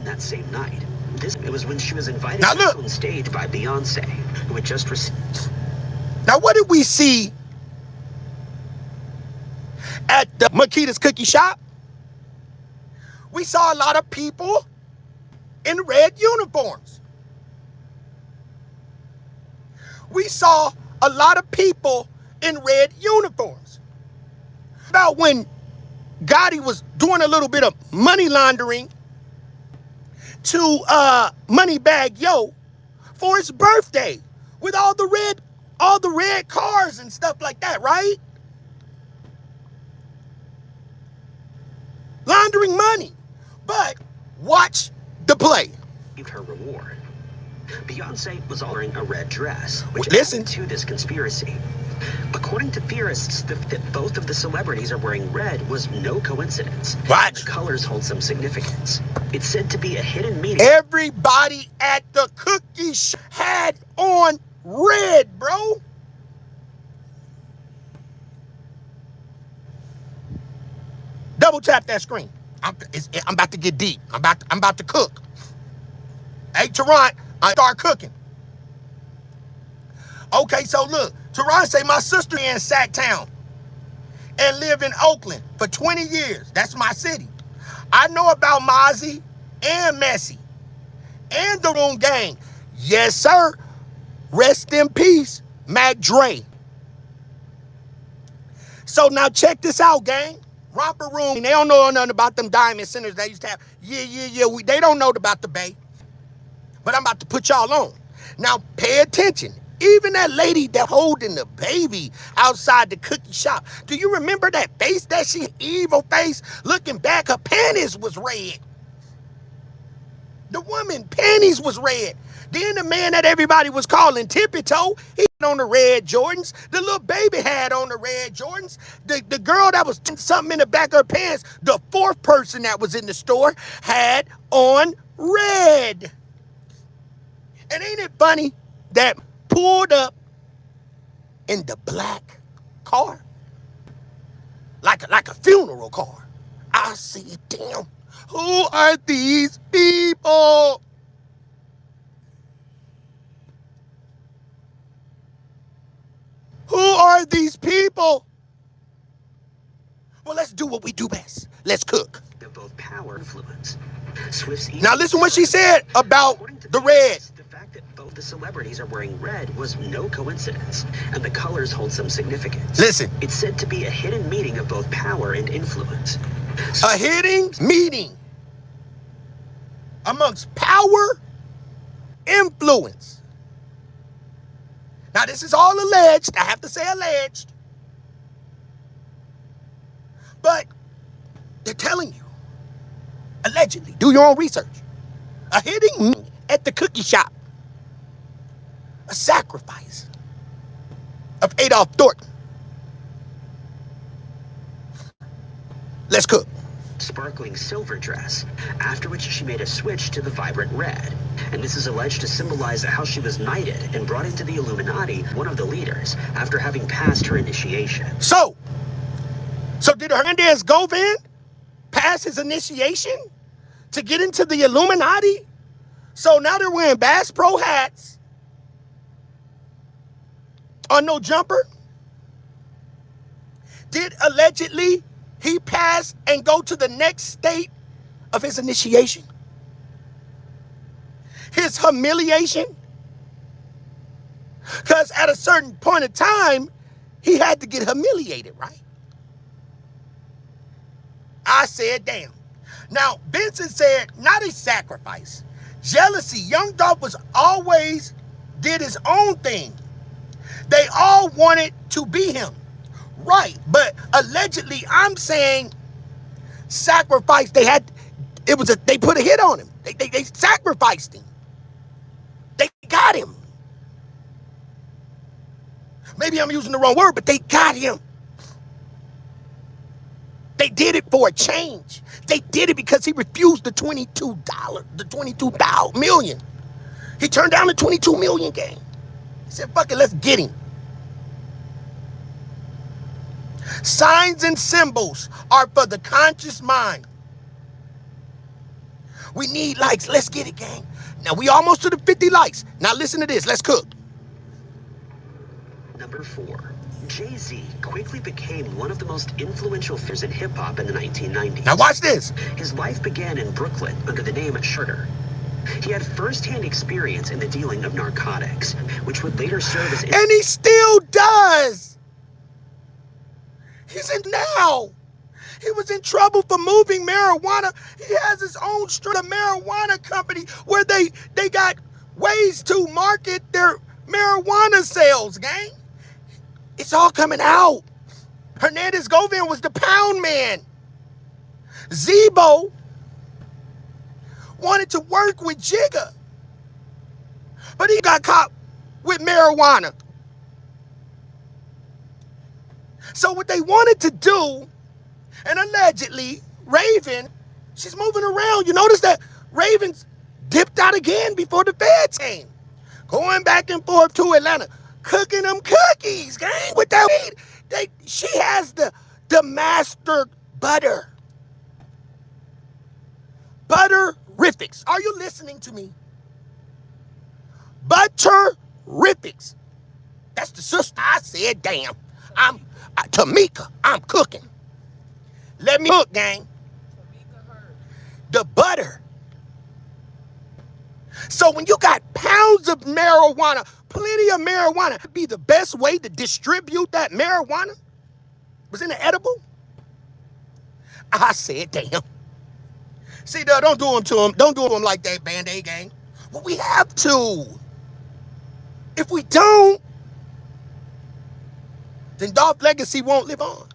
That same night, it was when she was invited now look, on stage by Beyonce, who had just received. Now what did we see at the Makita's Cookie Shop? We saw a lot of people in red uniforms. We saw a lot of people in red uniforms. About when Gotti was doing a little bit of money laundering to Moneybag Yo for his birthday with all the red cars and stuff like that, right? Laundering money. But watch the play. her reward. Beyonce was wearing a red dress, which Listen added to this conspiracy. According to theorists, that both of the celebrities are wearing red was no coincidence. Watch. The colors hold some significance. It's said to be a hidden meaning. Everybody at the cookie shop had on red, bro. Double tap that screen. I'm about to get deep. I'm about to cook. Hey, Teron, I start cooking. Okay, so look, Teron say my sister in Sacktown and live in Oakland for 20 years. That's my city. I know about Mozzie and Messi and the Room Gang. Yes, sir. Rest in peace, Mac Dre. So now check this out, gang. Romper Room, they don't know nothing about them diamond centers they used to have. They don't know about the Bay. But I'm about to put y'all on. Now pay attention. Even that lady that holding the baby outside the cookie shop. Do you remember that face, that evil face? Looking back, her panties was red. The woman panties was red. Then the man that everybody was calling Tippy Toe, he had on the red Jordans. The little baby had on the red Jordans. The girl that was something in the back of her pants, the fourth person that was in the store, had on red. And ain't it funny that pulled up in the black car? Like a funeral car. I see, damn, who are these people? Who are these people? Well, let's do what we do best. Let's cook. Of both power and influence. Swift's Now listen what she said about the red. The fact that both the celebrities are wearing red was no coincidence, and the colors hold some significance. Listen. It's said to be a hidden meaning of both power and influence. A hidden meeting amongst power, influence. Now this is all alleged. I have to say alleged. But they're telling you. Allegedly. Do your own research. A hidden meeting at the cookie shop. A sacrifice of Adolf Thornton. Let's cook. Sparkling silver dress, after which she made a switch to the vibrant red. And this is alleged to symbolize how she was knighted and brought into the Illuminati, one of the leaders, after having passed her initiation. So did Hernandez Govan pass his initiation to get into the Illuminati? So now they're wearing Bass Pro hats on no jumper? Did allegedly he pass and go to the next state of his initiation? His humiliation? Because at a certain point in time, he had to get humiliated, right? I said, damn. Now, Benson said, not a sacrifice. Jealousy. Young Dolph was always did his own thing. They all wanted to be him. Right. But allegedly, I'm saying sacrifice. They put a hit on him. They sacrificed him. They got him. Maybe I'm using the wrong word, but they got him. They did it for a change. They did it because he refused the $22 million. He turned down the $22 million game. He said, fuck it, let's get him. Signs and symbols are for the conscious mind. We need likes. Let's get it, gang. Now, we almost to the 50 likes. Now, listen to this. Let's cook. Number 4. Jay-Z quickly became one of the most influential figures in hip-hop in the 1990s. Now, watch this. His life began in Brooklyn under the name Sugar. He had first-hand experience in the dealing of narcotics, which would later serve as... And he still does. He's in now. He was in trouble for moving marijuana. He has his own straight marijuana company where they got ways to market their marijuana sales, gang. It's all coming out. Hernandez Govan was the pound man. Zebo wanted to work with Jigga, but he got caught with marijuana. So what they wanted to do, and allegedly, Raven, she's moving around. You notice that Raven's dipped out again before the feds came. Going back and forth to Atlanta, cooking them cookies, gang, with that weed. She has the master butter. Butterifics. Are you listening to me? Butterifics. That's the sister. I said, damn. Tamika, I'm cooking. Let me cook, gang. The butter. So when you got pounds of marijuana, plenty of marijuana, be the best way to distribute that marijuana was in the edible. I said, damn. See, don't do them to them. Don't do them like that, Band-Aid gang. Well, we have to. If we don't, then Dolph legacy won't live on.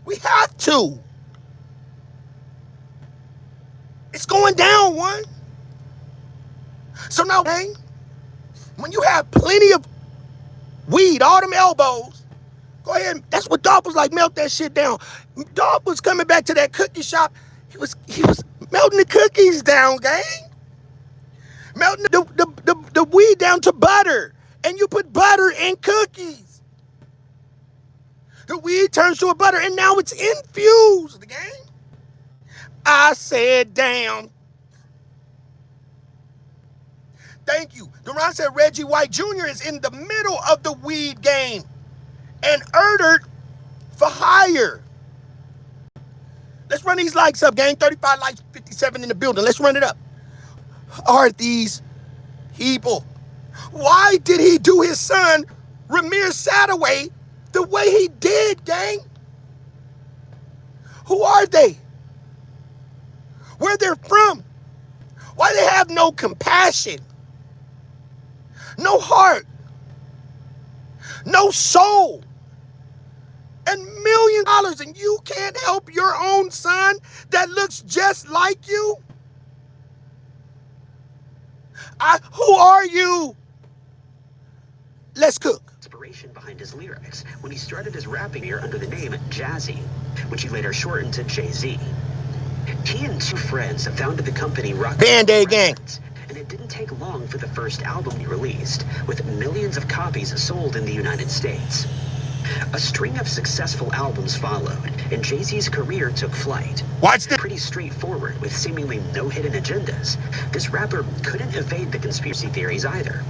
We have to. It's going down, one. So now, gang, when you have plenty of weed, all them elbows, go ahead. That's what Dolph was like, melt that shit down. Dolph was coming back to that cookie shop. He was melting the cookies down, gang. Melting the weed down to butter. And you put butter in cookies. The weed turns to a butter, and now it's infused, gang. I said, damn. Thank you. Duran said Reggie White Jr. is in the middle of the weed game and ordered for hire. Let's run these likes up, gang. 35 likes, 57 in the building. Let's run it up. Are these people? Why did he do his son, Ramir Sadaway, the way he did, gang? Who are they? Where they're from? Why they have no compassion? No heart? No soul? And $1 million, and you can't help your own son that looks just like you? Who are you? Let's cook. Inspiration behind his lyrics when he started his rapping career under the name Jazzy, which he later shortened to Jay-Z. He and two friends founded the company Rock Band-Aid Gang, and it didn't take long for the first album to be released, with millions of copies sold in the United States. A string of successful albums followed, and Jay-Z's career took flight. Watch this. Pretty straightforward, with seemingly no hidden agendas. This rapper couldn't evade the conspiracy theories either.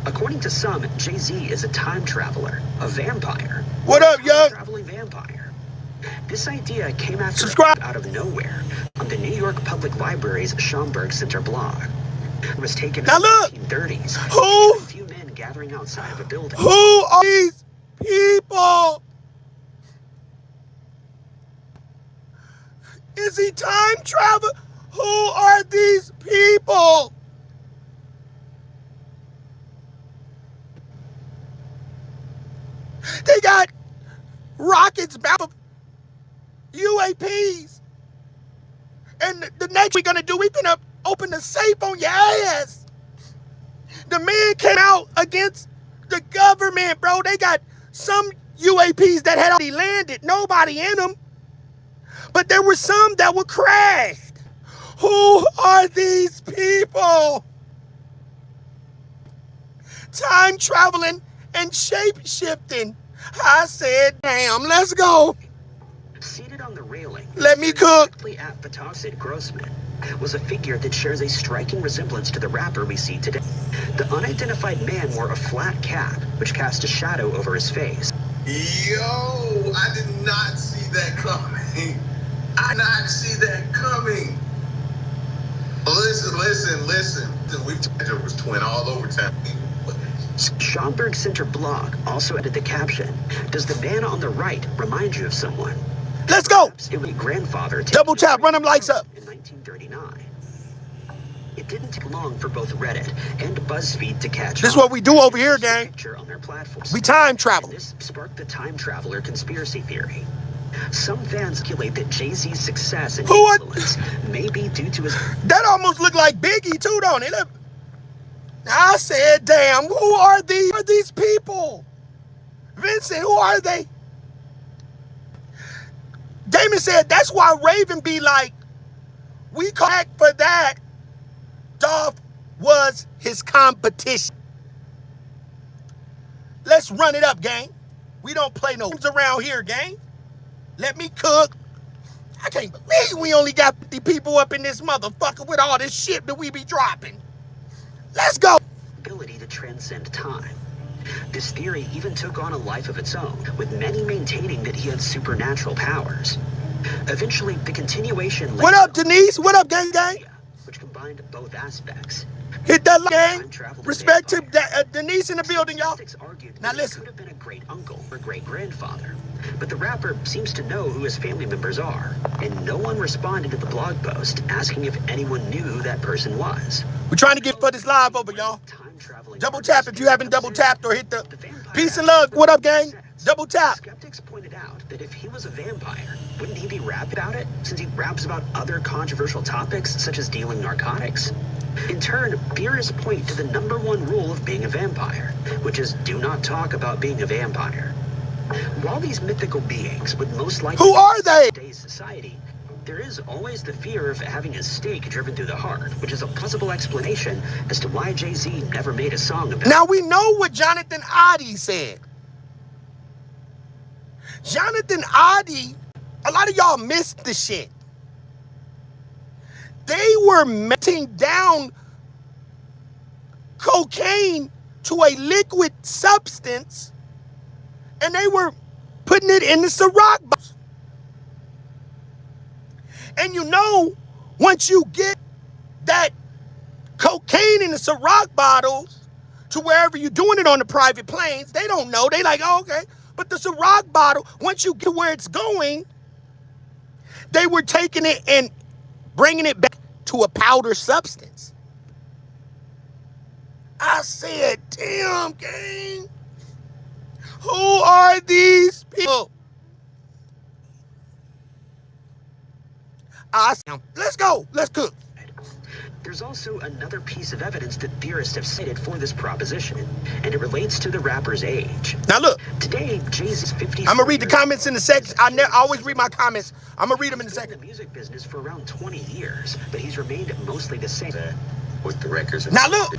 According to some, Jay-Z is a time traveler, a vampire. What up, young? Traveling vampire. This idea came after Subscribe. out of nowhere on the New York Public Library's Schomburg Center blog. It was taken Now in the look, 1930s. who? A few men gathering outside of a building. Who are these people? Is he time travel? Who are these people? They got rockets bound UAPs. And the next we're gonna do, we're gonna open the safe on your ass. The man came out against the government, bro. They got some UAPs that had already landed, nobody in them. But there were some that were crashed. Who are these people? Time traveling and shape shifting. I said, damn, let's go. Seated on the railing, Let me cook. directly at Sid Grossman, was a figure that shares a striking resemblance to the rapper we see today. The unidentified man wore a flat cap, which cast a shadow over his face. Yo, I did not see that coming. I did not see that coming. Listen. It was twin all over town. Schomburg Center blog also added the caption, "Does the man on the right remind you of someone?" Let's go. It was a grandfather. Double tap, run them lights up. In 1939. It didn't take long for both Reddit and BuzzFeed to catch This is on. what we do over here, gang. Picture on their platforms. We time travel. This sparked the time traveler conspiracy theory. Some fans speculate that Jay-Z's success and Who are- influence may be due to his... That almost looked like Biggie too, don't it? I said, damn, who are these people? Vincent, who are they? Damon said, that's why Raven be like, we call back for that. Dolph was his competition. Let's run it up, gang. We don't play no games around here, gang. Let me cook. I can't believe we only got 50 people up in this motherfucker with all this shit that we be dropping. Let's go. Ability to transcend time. This theory even took on a life of its own, with many maintaining that he had supernatural powers. Eventually, the continuation... What up, Denise? What up, gang? Which combined both aspects. Hit that gang. Respect to Denise in the building, y'all. Now listen. Could have been a great uncle or great grandfather, but the rapper seems to know who his family members are, and no one responded to the blog post asking if anyone knew who that person was. We're trying to get for this live over, y'all. Double tap if you haven't double tapped or hit the peace and love. What up, gang? Double tap. Skeptics pointed out that if he was a vampire, wouldn't he be rap about it, since he raps about other controversial topics such as dealing narcotics? In turn, theorists point to the #1 rule of being a vampire, which is do not talk about being a vampire. While these mythical beings would most likely... Who are they? ...today's society, there is always the fear of having a stake driven through the heart, which is a plausible explanation as to why Jay-Z never made a song about... Now we know what Jonathan Oddie said. Jonathan Oddie, a lot of y'all missed the shit. They were melting down cocaine to a liquid substance, and they were putting it in the Ciroc box. And you know, once you get that cocaine in the Ciroc bottles to wherever you're doing it on the private planes, they don't know. They like, oh, okay. But the Ciroc bottle, once you get where it's going, they were taking it and bringing it back to a powder substance. I said, damn, gang. Who are these people? Let's go. Let's cook. There's also another piece of evidence that theorists have cited for this proposition, and it relates to the rapper's age. Now look. Today, Jay-Z's 50. I'm gonna read the comments in a second. I always read my comments. I'm gonna read them in a second. He's been in the music business for around 20 years, but he's remained mostly the same. With the records. Now look.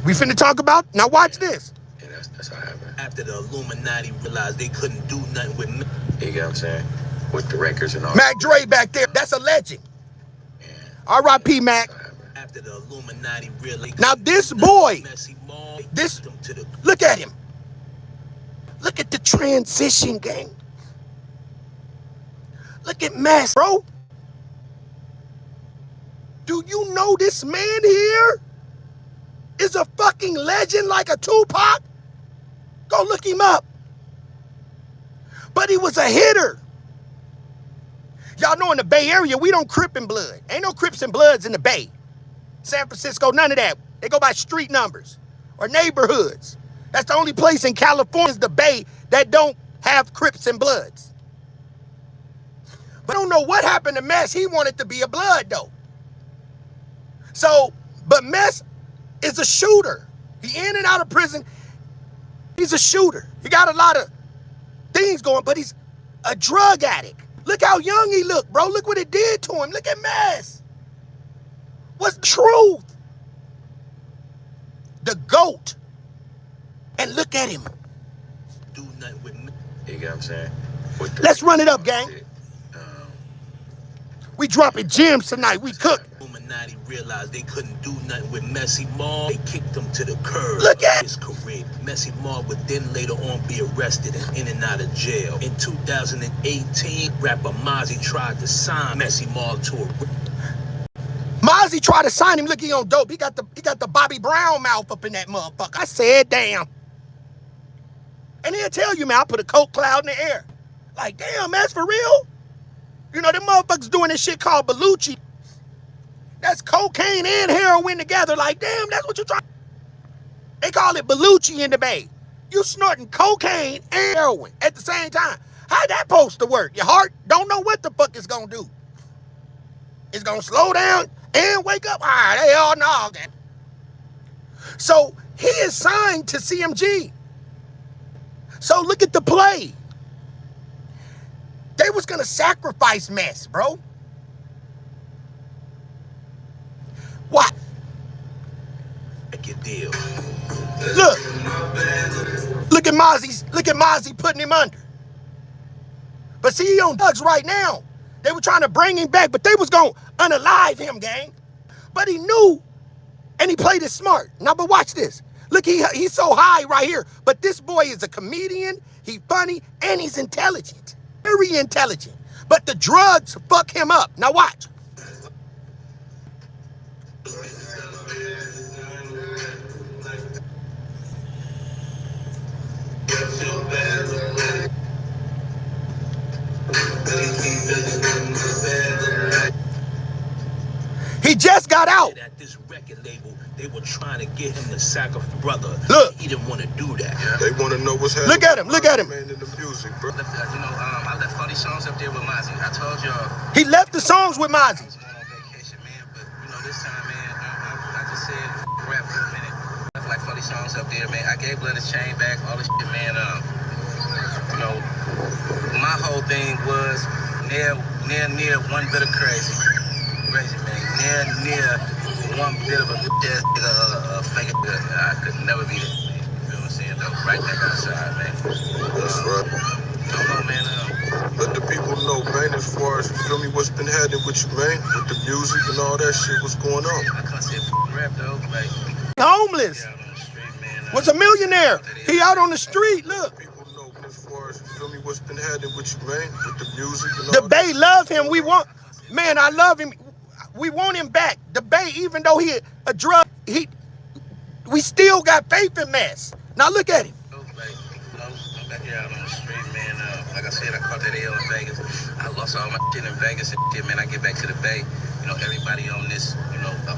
We finna talk about. Now watch this. Yeah, that's how it happened. After the Illuminati realized they couldn't do nothing with me. You get what I'm saying? With the records and all. Mac Dre back there. That's a legend. Yeah. R.I.P. Mac. After the Illuminati really... Now this boy, look at him. Look at the transition, gang. Look at Mass, bro. Do you know this man here is a fucking legend like a Tupac? Go look him up. But he was a hitter. Y'all know in the Bay Area, we don't Crip and Blood. Ain't no Crips and Bloods in the Bay. San Francisco, none of that. They go by street numbers or neighborhoods. That's the only place in California is the Bay that don't have Crips and Bloods. But I don't know what happened to Mess. He wanted to be a Blood, though. So, but Mess is a shooter. He in and out of prison. He's a shooter. He got a lot of things going, but he's a drug addict. Look how young he looked, bro. Look what it did to him. Look at Mess. What's the truth? The GOAT. And look at him. Do nothing with me. You get what I'm saying? Let's run it up, gang. We dropping gems tonight. We cook. Illuminati realized they couldn't do nothing with Messy Mall. They kicked him to the curb. Look at his career. Messy Mall would then later on be arrested and in and out of jail. In 2018, rapper Mozzie tried to sign Messy Mall to a... Mozzie tried to sign him. Look, he on dope. He got the Bobby Brown mouth up in that motherfucker. I said, damn. And he'll tell you, man, I put a coke cloud in the air. Like, damn, that's for real? You know, them motherfuckers doing this shit called Belushi. That's cocaine and heroin together. Like, damn, that's what you trying. They call it Belushi in the Bay. You snorting cocaine and heroin at the same time. How that supposed to work? Your heart don't know what the fuck it's gonna do. It's gonna slow down and wake up. All right, they all know that. So he is signed to CMG. So look at the play. They was gonna sacrifice Mess, bro. What? Make your deal. Look at Mozzie putting him under. But see, he on drugs right now. They were trying to bring him back, but they was gonna unalive him, gang. But he knew, and he played it smart. Now, but watch this. Look, he's so high right here. But this boy is a comedian, he's funny, and he's intelligent. Very intelligent. But the drugs fuck him up. Now watch. He just got out. At this record label, they were trying to get him to sacrifice brother. Look. He didn't want to do that. They want to know what's happening. Look at him. Man, in the music, bro. I left all these songs up there with Mozzie. I told y'all. He left the songs with Mozzie. I was going on vacation, man. But, this time, man, I just said rap for a minute. I left like 40 songs up there, man. I gave Blood his chain back, all this shit, man. My whole thing was near one bit of crazy. Crazy, man. Near one bit of a fake. I could never be that, man. You feel what I'm saying, though? Right back outside, man. That's right. Don't know, man. Let the people know, man, as far as, you feel me, what's been happening with you, man, with the music and all that shit, what's going on? I couldn't say rap, though. Like, Homeless. out on the street, man. Was a millionaire. He out on the street. Look. People know, as far as, you feel me, what's been happening with you, man, with the music and The all Bay love him. Man, I love him. We want him back. The Bay, even though he a drug, we still got faith in Mess. Now look at him. I'm back here out on the street, man. Like I said, I caught that L in Vegas. I lost all my shit in Vegas and shit, man. I get back to the Bay. Everybody on this,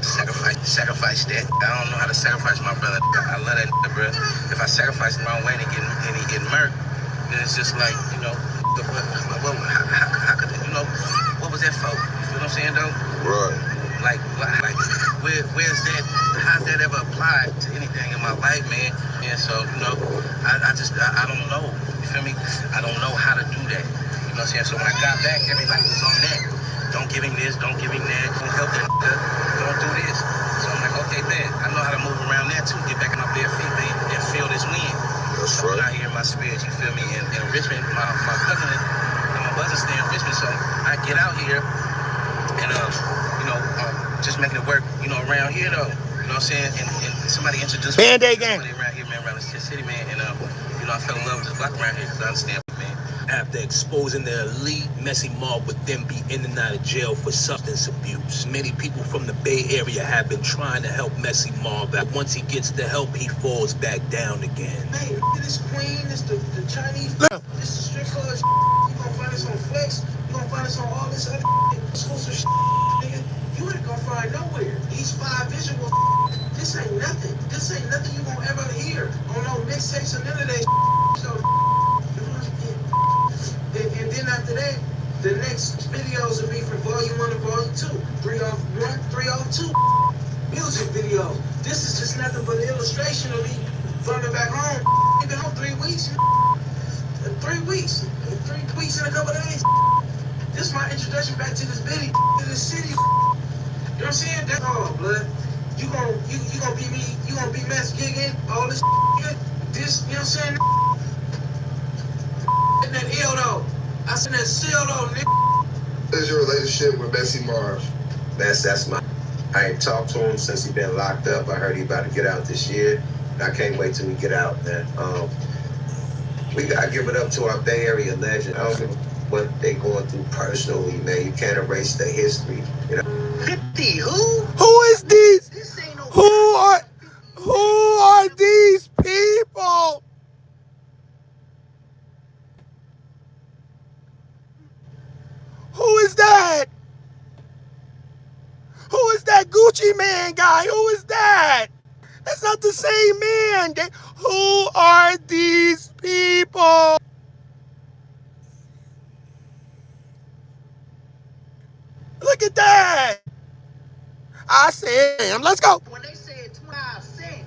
sacrifice that. I don't know how to sacrifice my brother. I love that, bro. If I sacrifice the wrong way and he get murked, then it's just like, how could, what was that for? You feel what I'm saying, though? Right. Like, where's that? How's that ever applied to anything in my life, man? And so, I don't know. You feel me? I don't know how to do that. You know what I'm saying? So when I got back, everybody was on that. Don't give him this, don't give him that. Don't help that nigga. Don't do this. So I'm like, okay, man. I know how to move around that too. Get back on my bare feet, man, and feel this wind. That's So right. I'm out here in my spirits, you feel me? And in Richmond, my cousin and my brother stay in Richmond, so I get out here and just making it work, around here though. You know what I'm saying? And somebody introduced me. Band-Aid gang. Somebody around here, man, around the city, man. And I fell in love with this block around here because I understand, man. After exposing the elite, Messy Mob would then be in and out of jail for substance abuse. Many people from the Bay Area have been trying to help Messy Mob out. Once he gets the help, he falls back down again. Hey, this queen, this the Chinese, Look. this the strip club. You gonna find us on Flex. You gonna find us on all this other exclusive nigga. You ain't gonna find nowhere. These 5 visual. This ain't nothing. This ain't nothing you gonna ever hear on no mixtapes or none of that. So, and then after that, the next videos will be from Volume 1 and Volume 2. 3 off 1, 3 off 2. Music video. This is just nothing but an illustration of me running back home. I've been home 3 weeks. 3 weeks. 3 weeks and a couple days. This is my introduction back to this city. To this city. You know what I'm saying? That's all, blood. You gonna be me. You gonna be Mess gigging all this. This, you know what I'm saying? And that L though. I said that seal though, nigga. What is your relationship with Messy Marv? That's my. I ain't talked to him since he been locked up. I heard he about to get out this year. I can't wait till we get out, man. We gotta give it up to our Bay Area legend. I don't know what they going through personally, man. You can't erase the history, 50, who? Who is these? This ain't no. Who are these people? Who is that? Who is that Gucci Man guy? Who is that? That's not the same man. Who are these people? Look at that. I said, damn, let's go. When they said 25 cent,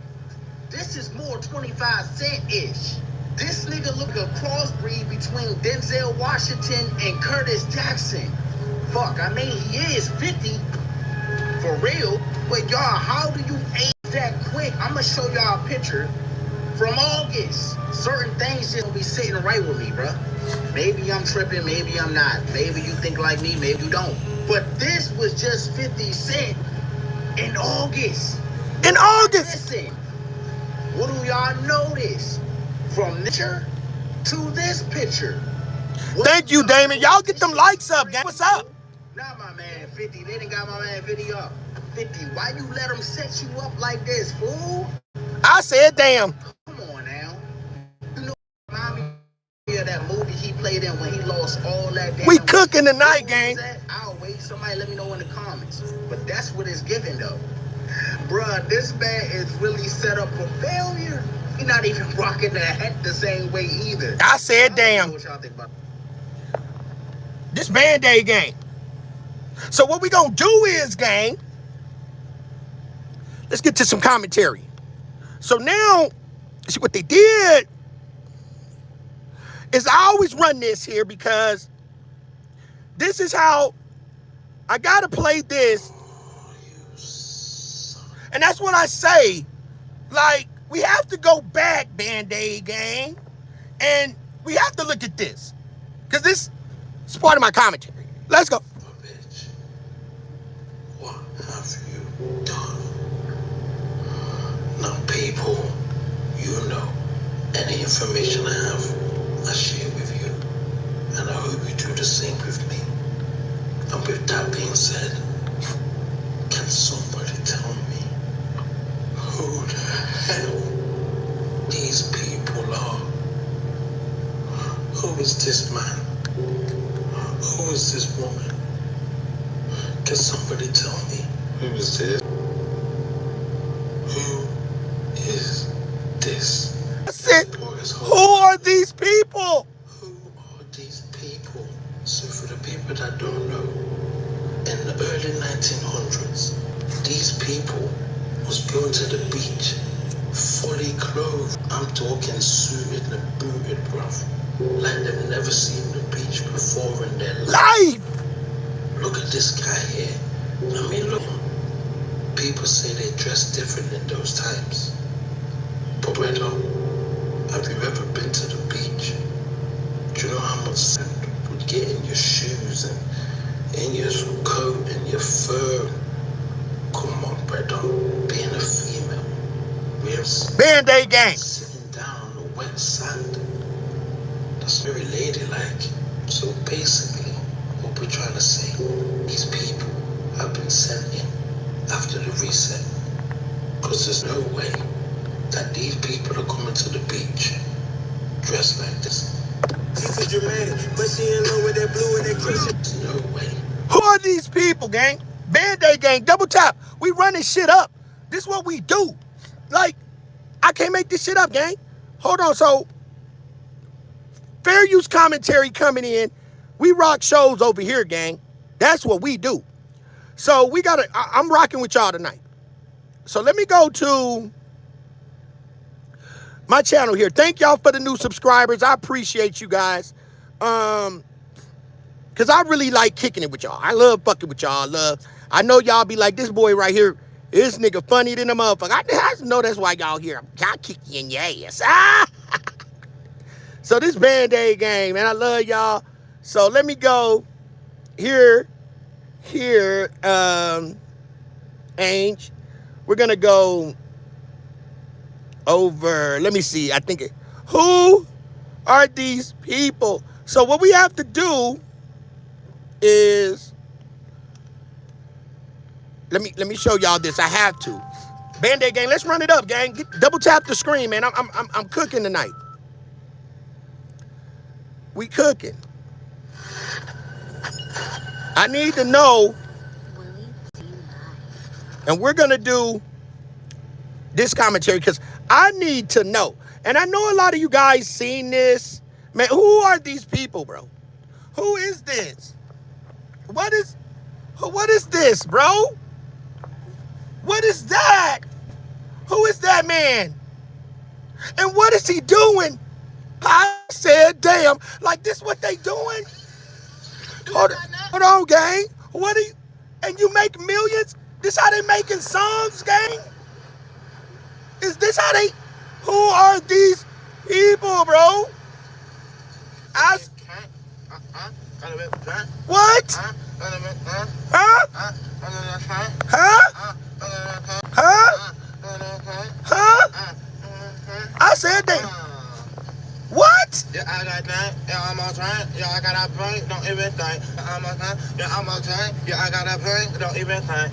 this is more 25 cent-ish. This nigga look a crossbreed between Denzel Washington and Curtis Jackson. Fuck, I mean, he is 50 for real. But y'all, how do you age that quick? I'm gonna show y'all a picture from August. Certain things just don't be sitting right with me, bruh. Maybe I'm tripping, maybe I'm not. Maybe you think like me, maybe you don't. But this was just 50 Cent in August. In August. Listen, what do y'all notice? From this picture to this picture. Thank you, Damon. Y'all get them likes up, gang. What's up? Not my man 50. They didn't got my man 50 up. 50. Why you let them set you up like this, fool? I said, damn. Come on now. You know, remind me of that movie he played in when he lost all that damn. We cooking tonight, gang. I'll wait. Somebody let me know in the comments. But that's what it's giving, though. Bruh, this man is really set up for failure. He's not even rocking the hat the same way either. I said, damn. What y'all think about This Band-Aid gang. So what we gonna do is, gang, let's get to some commentary. So now, see what they did is I always run this here because this is how I gotta play this. And that's what I say. Like, we have to go back, Band-Aid gang, and we have to look at this. Because this is part of my commentary. Let's go. Bitch, what have you done? Now, people, you know, any information I have, I share with you. And I hope you do the same with me. And with that being said, can somebody tell me who the hell these people are? Who is this man? Who is this woman? Can somebody tell me? Who is this? Who is this? That's it. Who are these people? Who are these people? So for the people that don't know, in the early 1900s, these people was going to the beach, fully clothed. I'm talking suited and booted, bruv. Like they've never seen the beach before in their life. Look at this guy here. I mean, look. People say they dress different in those times. But brother, have you ever been to the beach? Do you know how much sand would get in your shoes and in your coat and your fur? Come on, brother. Being a female, we're Band-Aid gang. sitting down on the wet sand. That's very ladylike. So basically, what we're trying to say, these people have been sent in after the reset. Because there's no way that these people are coming to the beach dressed like this. There's no way. Who are these people, gang? Band-Aid gang, double tap. We running shit up. This is what we do. Like, I can't make this shit up, gang. Hold on, so fair use commentary coming in. We rock shows over here, gang. That's what we do. So we gotta, I'm rocking with y'all tonight. So let me go to my channel here. Thank y'all for the new subscribers. I appreciate you guys. Cause I really like kicking it with y'all. I love fucking with y'all. I know y'all be like, this boy right here, this nigga funny than a motherfucker. I know that's why y'all here. Y'all kick you in your ass. So this Band-Aid gang, man, I love y'all. So let me go here, Ange. We're gonna go over, let me see, I think who are these people? So what we have to do is, let me show y'all this. I have to. Band-Aid gang, let's run it up, gang. Double tap the screen, man. I'm cooking tonight. We cooking. I need to know, and we're gonna do this commentary because I need to know. And I know a lot of you guys seen this. Man, who are these people, bro? Who is this? What is this, bro? What is that? Who is that man? And what is he doing? I said, damn, like this what they doing? Hold on, gang. What are you, and you make millions? This how they making songs, gang? Is this how they, who are these people, bro? What? Huh? Huh? Huh? I said that. What? Yeah, I got that. Yeah, I'm on train. Yeah, I got a brain. Don't even think. I'm on train. Yeah, I'm on train. Yeah, I got a brain. Don't even think.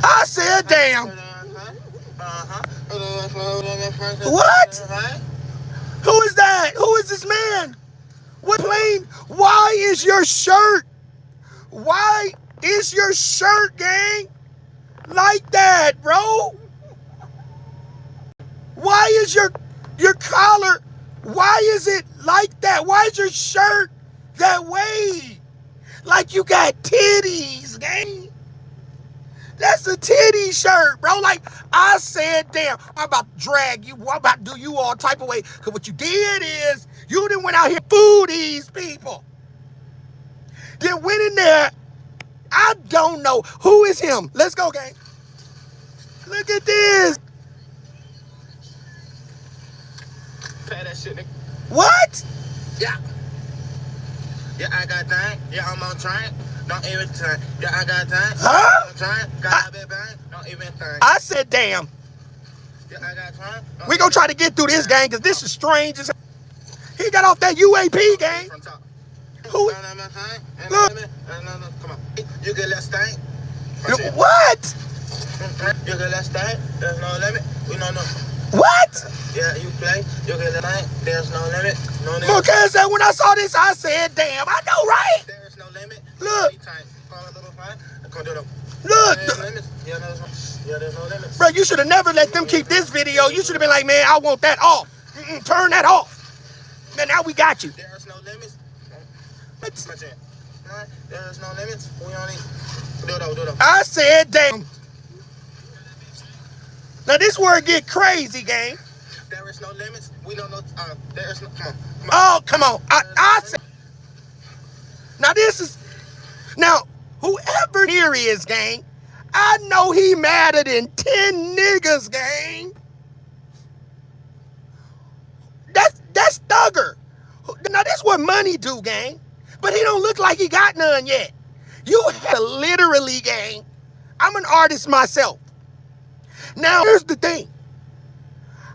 I said, damn. What? Who is that? Who is this man? What plane? Why is your shirt? Why is your shirt, gang, like that, bro? Why is your collar? Why is it like that? Why is your shirt that way? Like you got titties, gang. That's a titty shirt, bro. Like, I said, damn, I'm about to drag you. I'm about to do you all type of way. Because what you did is, you done went out here and fooled these people. Then went in there. I don't know. Who is him? Let's go, gang. Look at this. Play that shit, nigga. What? Yeah. Yeah, I got that. Yeah, I'm on train. Don't even think. Yeah, I got that. Huh? I'm trying. Got a bit bang. Don't even think. I said, damn. Yeah, I got time. We gonna try to get through this, gang, because this is strange as hell. He got off that UAP, gang. Who? Look. Come on. You get less thing. What? You get less thing. There's no limit. We don't know. What? Yeah, you play. You get less thing. There's no limit. No limit. Because when I saw this, I said, damn, I know, right? There's no limit. Look. Look. Yeah, there's no limits. Bro, you should have never let them keep this video. You should have been like, man, I want that off. Turn that off. Man, now we got you. There's no limits. What? There's no limits. We only do. I said, damn. Now this word get crazy, gang. There is no limits. We don't know. There is no. Come on. Oh, come on. I said. Now this is. Now, whoever here is, gang, I know he madder than 10 niggas, gang. That's thugger. Now this what money do, gang. But he don't look like he got none yet. You have literally, gang. I'm an artist myself. Now here's the thing.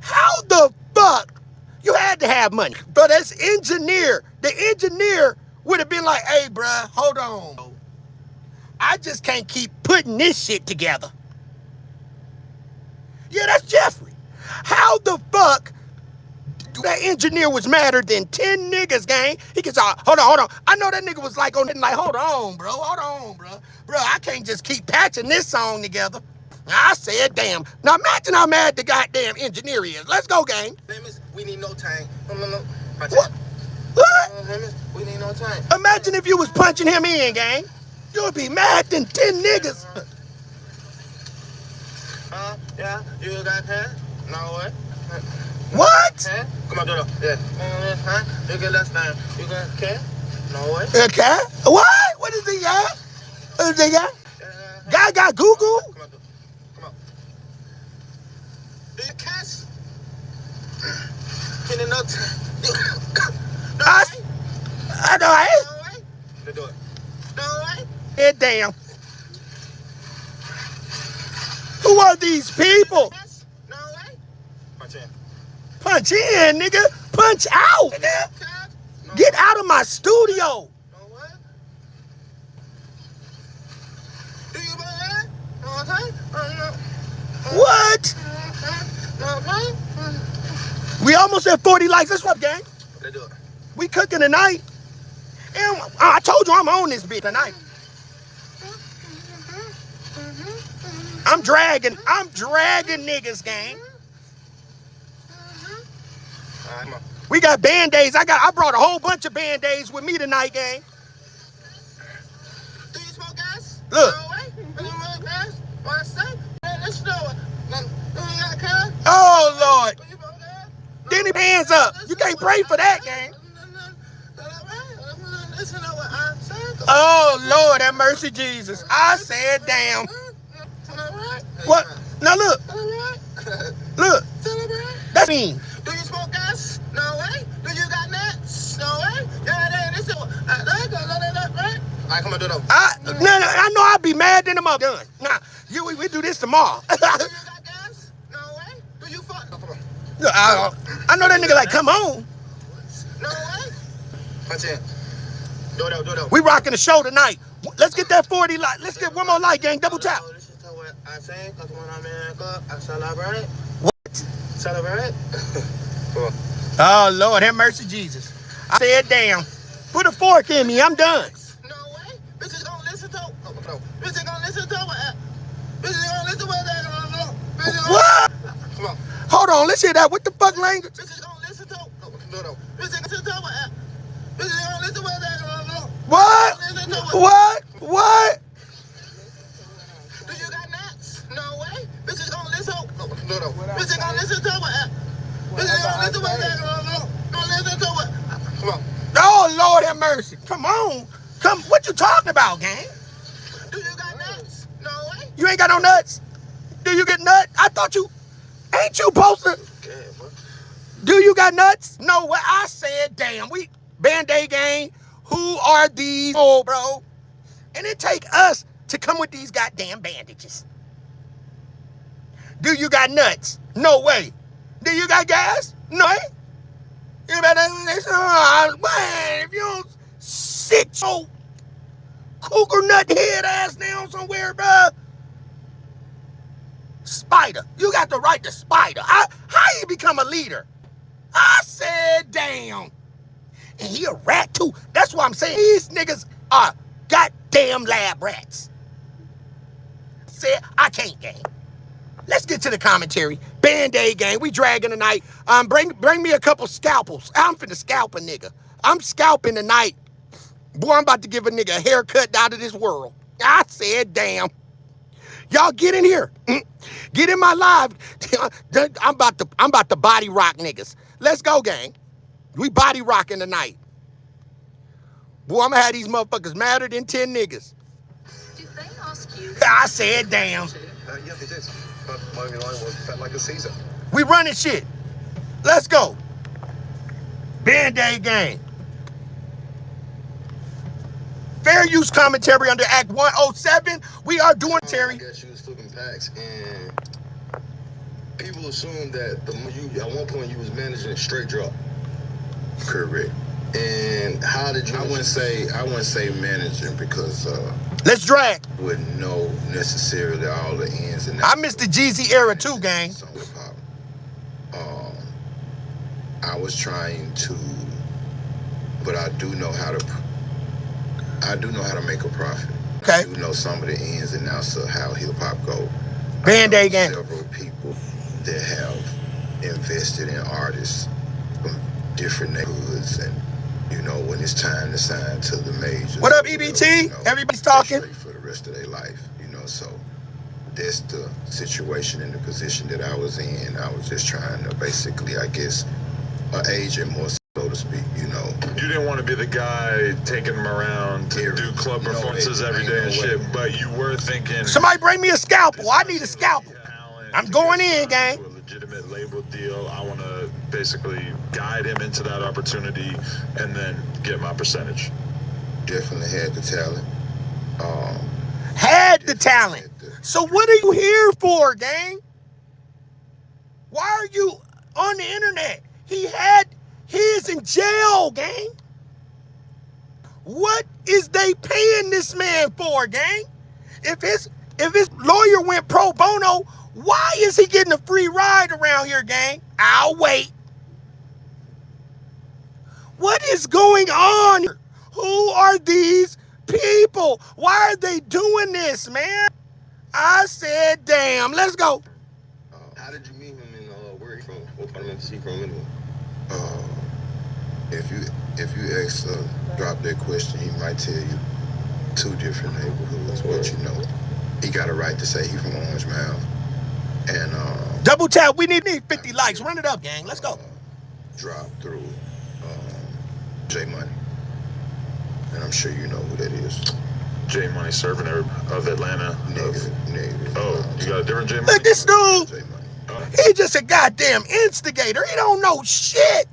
How the fuck you had to have money? But as engineer, the engineer would have been like, hey, bruh, hold on. I just can't keep putting this shit together. Yeah, that's Jeffrey. How the fuck that engineer was madder than 10 niggas, gang? He gets out, hold on. I know that nigga was like, hold on, bro. Bro, I can't just keep patching this song together. I said, damn. Now imagine how mad the goddamn engineer is. Let's go, gang. We need no time. No. What? We need no time. Imagine if you was punching him in, gang. You would be mad than 10 niggas. Yeah, you got hair? No way. What? Come on, do it. Yeah. You get less time. You got care? No way. Okay. What? What is he got? What is he got? Guy got Google? Come on. Do you catch? Can you not? I know, eh? No way. They do it. No way. Yeah, damn. Who are these people? No way. Punch in. Punch in, nigga. Punch out, nigga. Get out of my studio. No way. Do you believe? No. What? We almost at 40 likes. Let's what, gang? They do it. We cooking tonight. And I told you I'm on this bitch tonight. I'm dragging niggas, gang. Come on. We got Band-Aids. I brought a whole bunch of Band-Aids with me tonight, gang. can't pray for that, gang. Oh, Lord, have mercy, Jesus. I said, damn. What? Now, look. Look. That's mean. Do you smoke gas? No way. Do you got nuts? No way. Yeah, this is right? Alright, come on, do it. I know I'll be mad than the mother done. Nah, we do this tomorrow. Do you got gas? No way. Do you fuck? No, come on. Look, I know that nigga like, come on. No way. Watch it. Do it. We rocking the show tonight. Let's get that 40 light. Let's get one more light, gang. Double tap. This is what I say. Come on, America. I celebrate. What? Celebrate. Oh, Lord, have mercy, Jesus. I said, damn. Put a fork in me. I'm done. No way. Bitches gonna listen to. Bitches gonna listen to what? Bitches gonna listen to what? What? Come on. Hold on. Let's hear that. What the fuck language? Bitches gonna listen to. No. Bitches gonna listen to what? Bitches gonna listen to what? What? What? Do you got nuts? No way. Bitches gonna listen. No. Bitches gonna listen to what? Bitches gonna listen to what? Gonna listen to what? Come on. Oh, Lord have mercy. Come on. Come. What you talking about, gang? Do you got nuts? No way. You ain't got no nuts? Do you get nuts? I thought you. Ain't you supposed to? Do you got nuts? No way. I said, damn. We Band-Aid gang. Who are these? Oh, bro. And it take us to come with these goddamn bandages. Do you got nuts? No way. Do you got gas? No way. You better, man, if you don't sit your cougar nut head ass down somewhere, bruh. Spider. You got the right to spider. How you become a leader? I said, damn. And he a rat too. That's what I'm saying. These niggas are goddamn lab rats. Said, I can't, gang. Let's get to the commentary. Band-Aid gang, we dragging tonight. Bring me a couple scalpels. I'm finna scalp a nigga. I'm scalping tonight. Boy, I'm about to give a nigga a haircut out of this world. I said, damn. Y'all get in here. Get in my live. I'm about to body rock niggas. Let's go, gang. We body rocking tonight. Boy, I'm gonna have these motherfuckers madder than 10 niggas. Did they ask you? I said, damn. Yeah, they did. But my line was felt like a Caesar. We running shit. Let's go. Band-Aid gang. Fair use commentary under Act 107. We are doing Terry. I guess you was flipping packs, and people assume that at one point you was managing a straight drop. Correct. And how did you? I wouldn't say managing because let's drag. Wouldn't know necessarily all the ins and I outs. missed the Jeezy era too, gang. I was trying to, but I do know how to make a profit. Okay. I do know some of the ins and outs of how hip hop go. Band-Aid gang. Several people that have invested in artists from different neighborhoods, and you know when it's time to sign to the majors. What up, EBT? You know, everybody's talking for the rest of their life, you know. So that's the situation and the position that I was in. I was just trying to basically, I guess, agent more so to speak, you know. You didn't want to be the guy taking them around to do club performances every day and shit, but you were thinking, somebody bring me a scalpel. I need a scalpel. I'm going in, gang. A legitimate label deal. I want to basically guide him into that opportunity and then get my percentage. Definitely had the talent. Had the talent. So what are you here for, gang? Why are you on the internet? He is in jail, gang. What is they paying this man for, gang? If his lawyer went pro bono, why is he getting a free ride around here, gang? I'll wait. What is going on here? Who are these people? Why are they doing this, man? I said, damn, let's go. How did you meet him and where he from? What part of Memphis he from anyway? If you ask drop that question, he might tell you 2 different neighborhoods, but you know, he got a right to say he from Orange Mound. And double tap, we need 50 likes. Run it up, gang. Let's go. dropped through J Money. And I'm sure you know who that is. J Money servant of Atlanta. Negative. Oh, you got a different J Money? Look, this dude, J Money. he just a goddamn instigator. He don't know shit.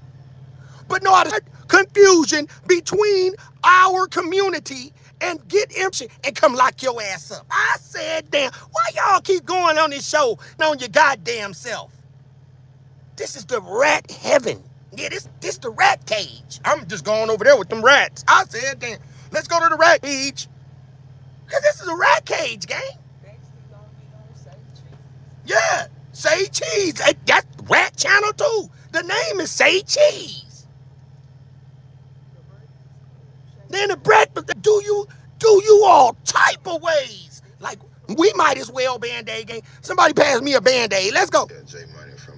But know how to confusion between our community and get empty and come lock your ass up. I said, damn, why y'all keep going on this show on your goddamn self? This is the rat heaven. Yeah, this the rat cage. I'm just going over there with them rats. I said, damn, let's go to the rat cage. Because this is a rat cage, gang. Yeah, Say Cheese. That's Rat Channel too. The name is Say Cheese. Then the breakfast, do you all type of ways. Like, we might as well Band-Aid gang. Somebody pass me a Band-Aid. Let's go. Yeah, J Money from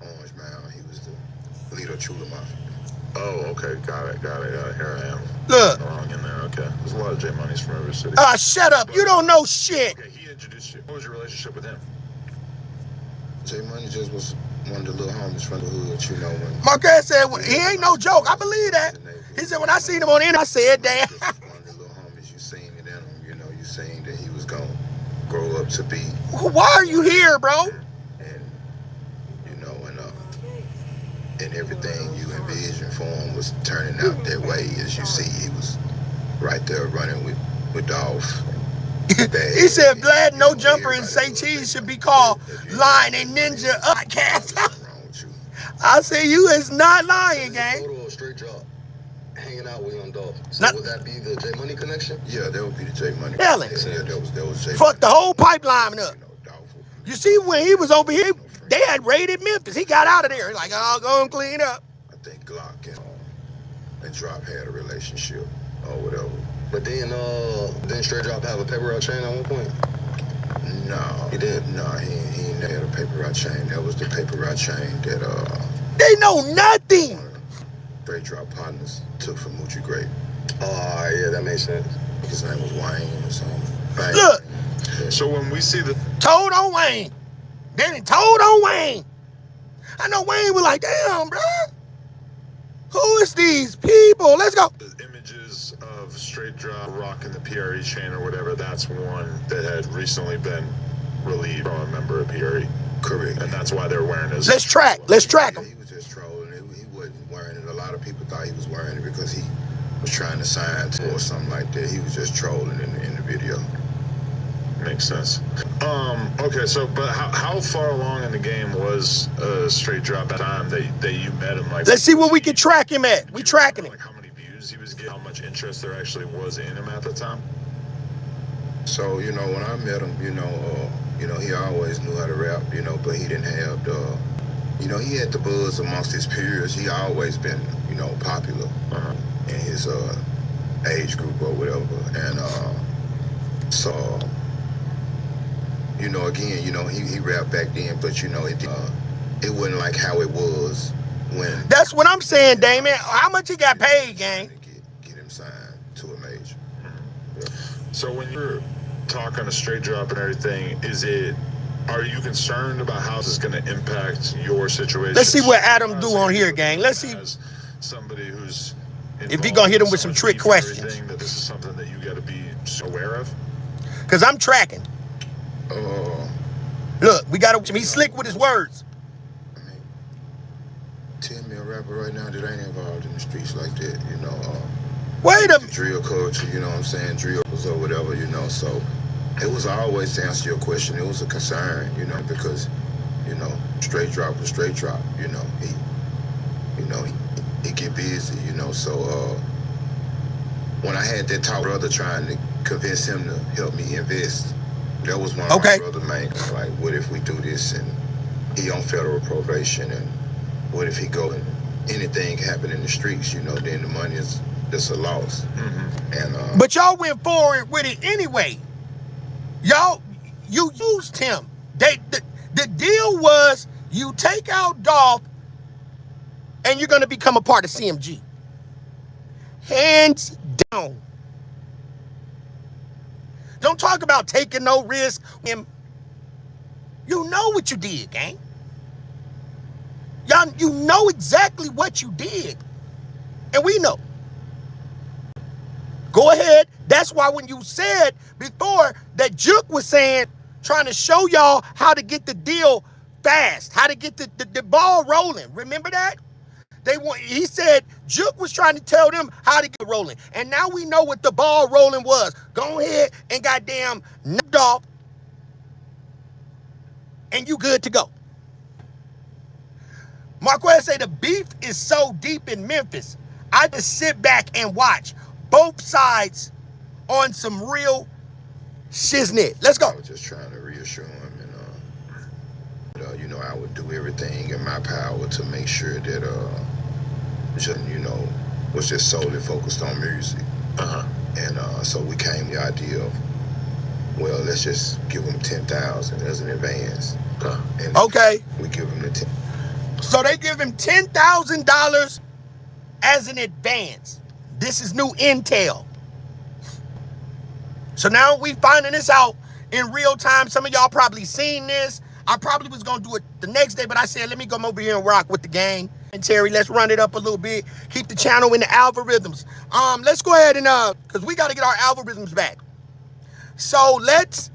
Orange Mound. He was the leader of Chula Mafia. Oh, okay, got it. Here I am. Look. Wrong in there, okay. There's a lot of J Moneys from every city. Shut up. You don't know shit. Okay, he introduced you. What was your relationship with him? J Money just was one of the little homies from the hood, you know. When Marquez said, he ain't no joke. I believe that. He said, when I seen him on the internet, I said, damn. Just one of the little homies, you seen it in him, you know, you seen that he was going to grow up to be. Why are you here, bro? And, you know, and everything you envisioned for him was turning out that way. As you see, he was right there running with Dolph. He said, Vlad No Jumper and Say Cheese should be called Lion and Ninja Podcast. I say you is not lying, gang. Photo of Straight Drop hanging out with Young Dolph. So would that be the J Money connection? Yeah, that would be the J Money. Hell, Yeah, that was J Money. Fuck the whole pipeline up. You see, when he was over here, they had raided Memphis. He got out of there. Like, I'll go and clean up. I think Glock and Drop had a relationship or whatever. But didn't Straight Drop have a paper route chain at one point? No. He did? No, he never had a paper route chain. That was the paper route chain that they know nothing. Straight Drop partners took from Moochie Grape. Oh, yeah, that makes sense. His name was Wayne or something. Look. Yeah. So when we see the told on Wayne. Then he told on Wayne. I know Wayne was like, damn, bro. Who is these people? Let's go. images of Straight Drop rocking the PRE chain or whatever, that's one that had recently been relieved from a member of PRE. Correct. And that's why they're wearing his. Let's track him. He was just trolling. He wasn't wearing it. A lot of people thought he was wearing it because he was trying to sign to or something like that. He was just trolling in the video. Makes sense. Okay, so but how far along in the game was Straight Drop at the time that you met him? Like, let's see where we can track him at. We tracking him. Like how many views he was getting, how much interest there actually was in him at the time. So, you know, when I met him, you know, he always knew how to rap, you know, but he didn't have the, you know, he had the buzz amongst his peers. He always been, you know, popular in his age group or whatever. And so, you know, again, you know, he rapped back then, but, you know, it wasn't like how it was when. That's what I'm saying, Damon. How much he got paid, gang? Get him signed to a major. Yeah. So when you're talking to Straight Drop and everything, are you concerned about how this is going to impact your situation? Let's see what Adam do on here, gang. Let's see. As somebody who's if he gonna hit him with some trick questions. That this is something that you got to be aware of. Cause I'm tracking. Look, we got him. He's slick with his words. I mean, tell me a rapper right now that ain't involved in the streets like that, you know. Wait a minute. Drill culture, you know what I'm saying? Drills or whatever, you know. So it was always, to answer your question, it was a concern, you know, because, you know, Straight Drop was Straight Drop, you know. He get busy, you know. So when I had that talk brother trying to convince him to help me invest, that was one of my brother main, like, what if we do this and he on federal probation, and what if he go and anything happen in the streets, you know, then the money is just a loss. And but y'all went forward with it anyway. You used him. The deal was you take out Dolph and you're gonna become a part of CMG. Hands down. Don't talk about taking no risk. You know what you did, gang. Y'all, you know exactly what you did. And we know. Go ahead. That's why when you said before that Juke was saying, trying to show y'all how to get the deal fast, how to get the ball rolling. Remember that? He said Juke was trying to tell them how to get rolling. And now we know what the ball rolling was. Go ahead and goddamn knocked off. And you good to go. Marquez say the beef is so deep in Memphis. I just sit back and watch both sides on some real shiznit. Let's go. I was just trying to reassure him, and you know, I would do everything in my power to make sure that you know, was just solely focused on music. And so we came the idea of, well, let's just give him 10,000 as an advance. And okay. We give him the 10. So they give him $10,000 as an advance. This is new intel. So now we finding this out in real time. Some of y'all probably seen this. I probably was going to do it the next day, but I said, let me come over here and rock with the gang. And Terry, let's run it up a little bit. Keep the channel in the algorithms. Let's go ahead and, because we got to get our algorithms back. So let's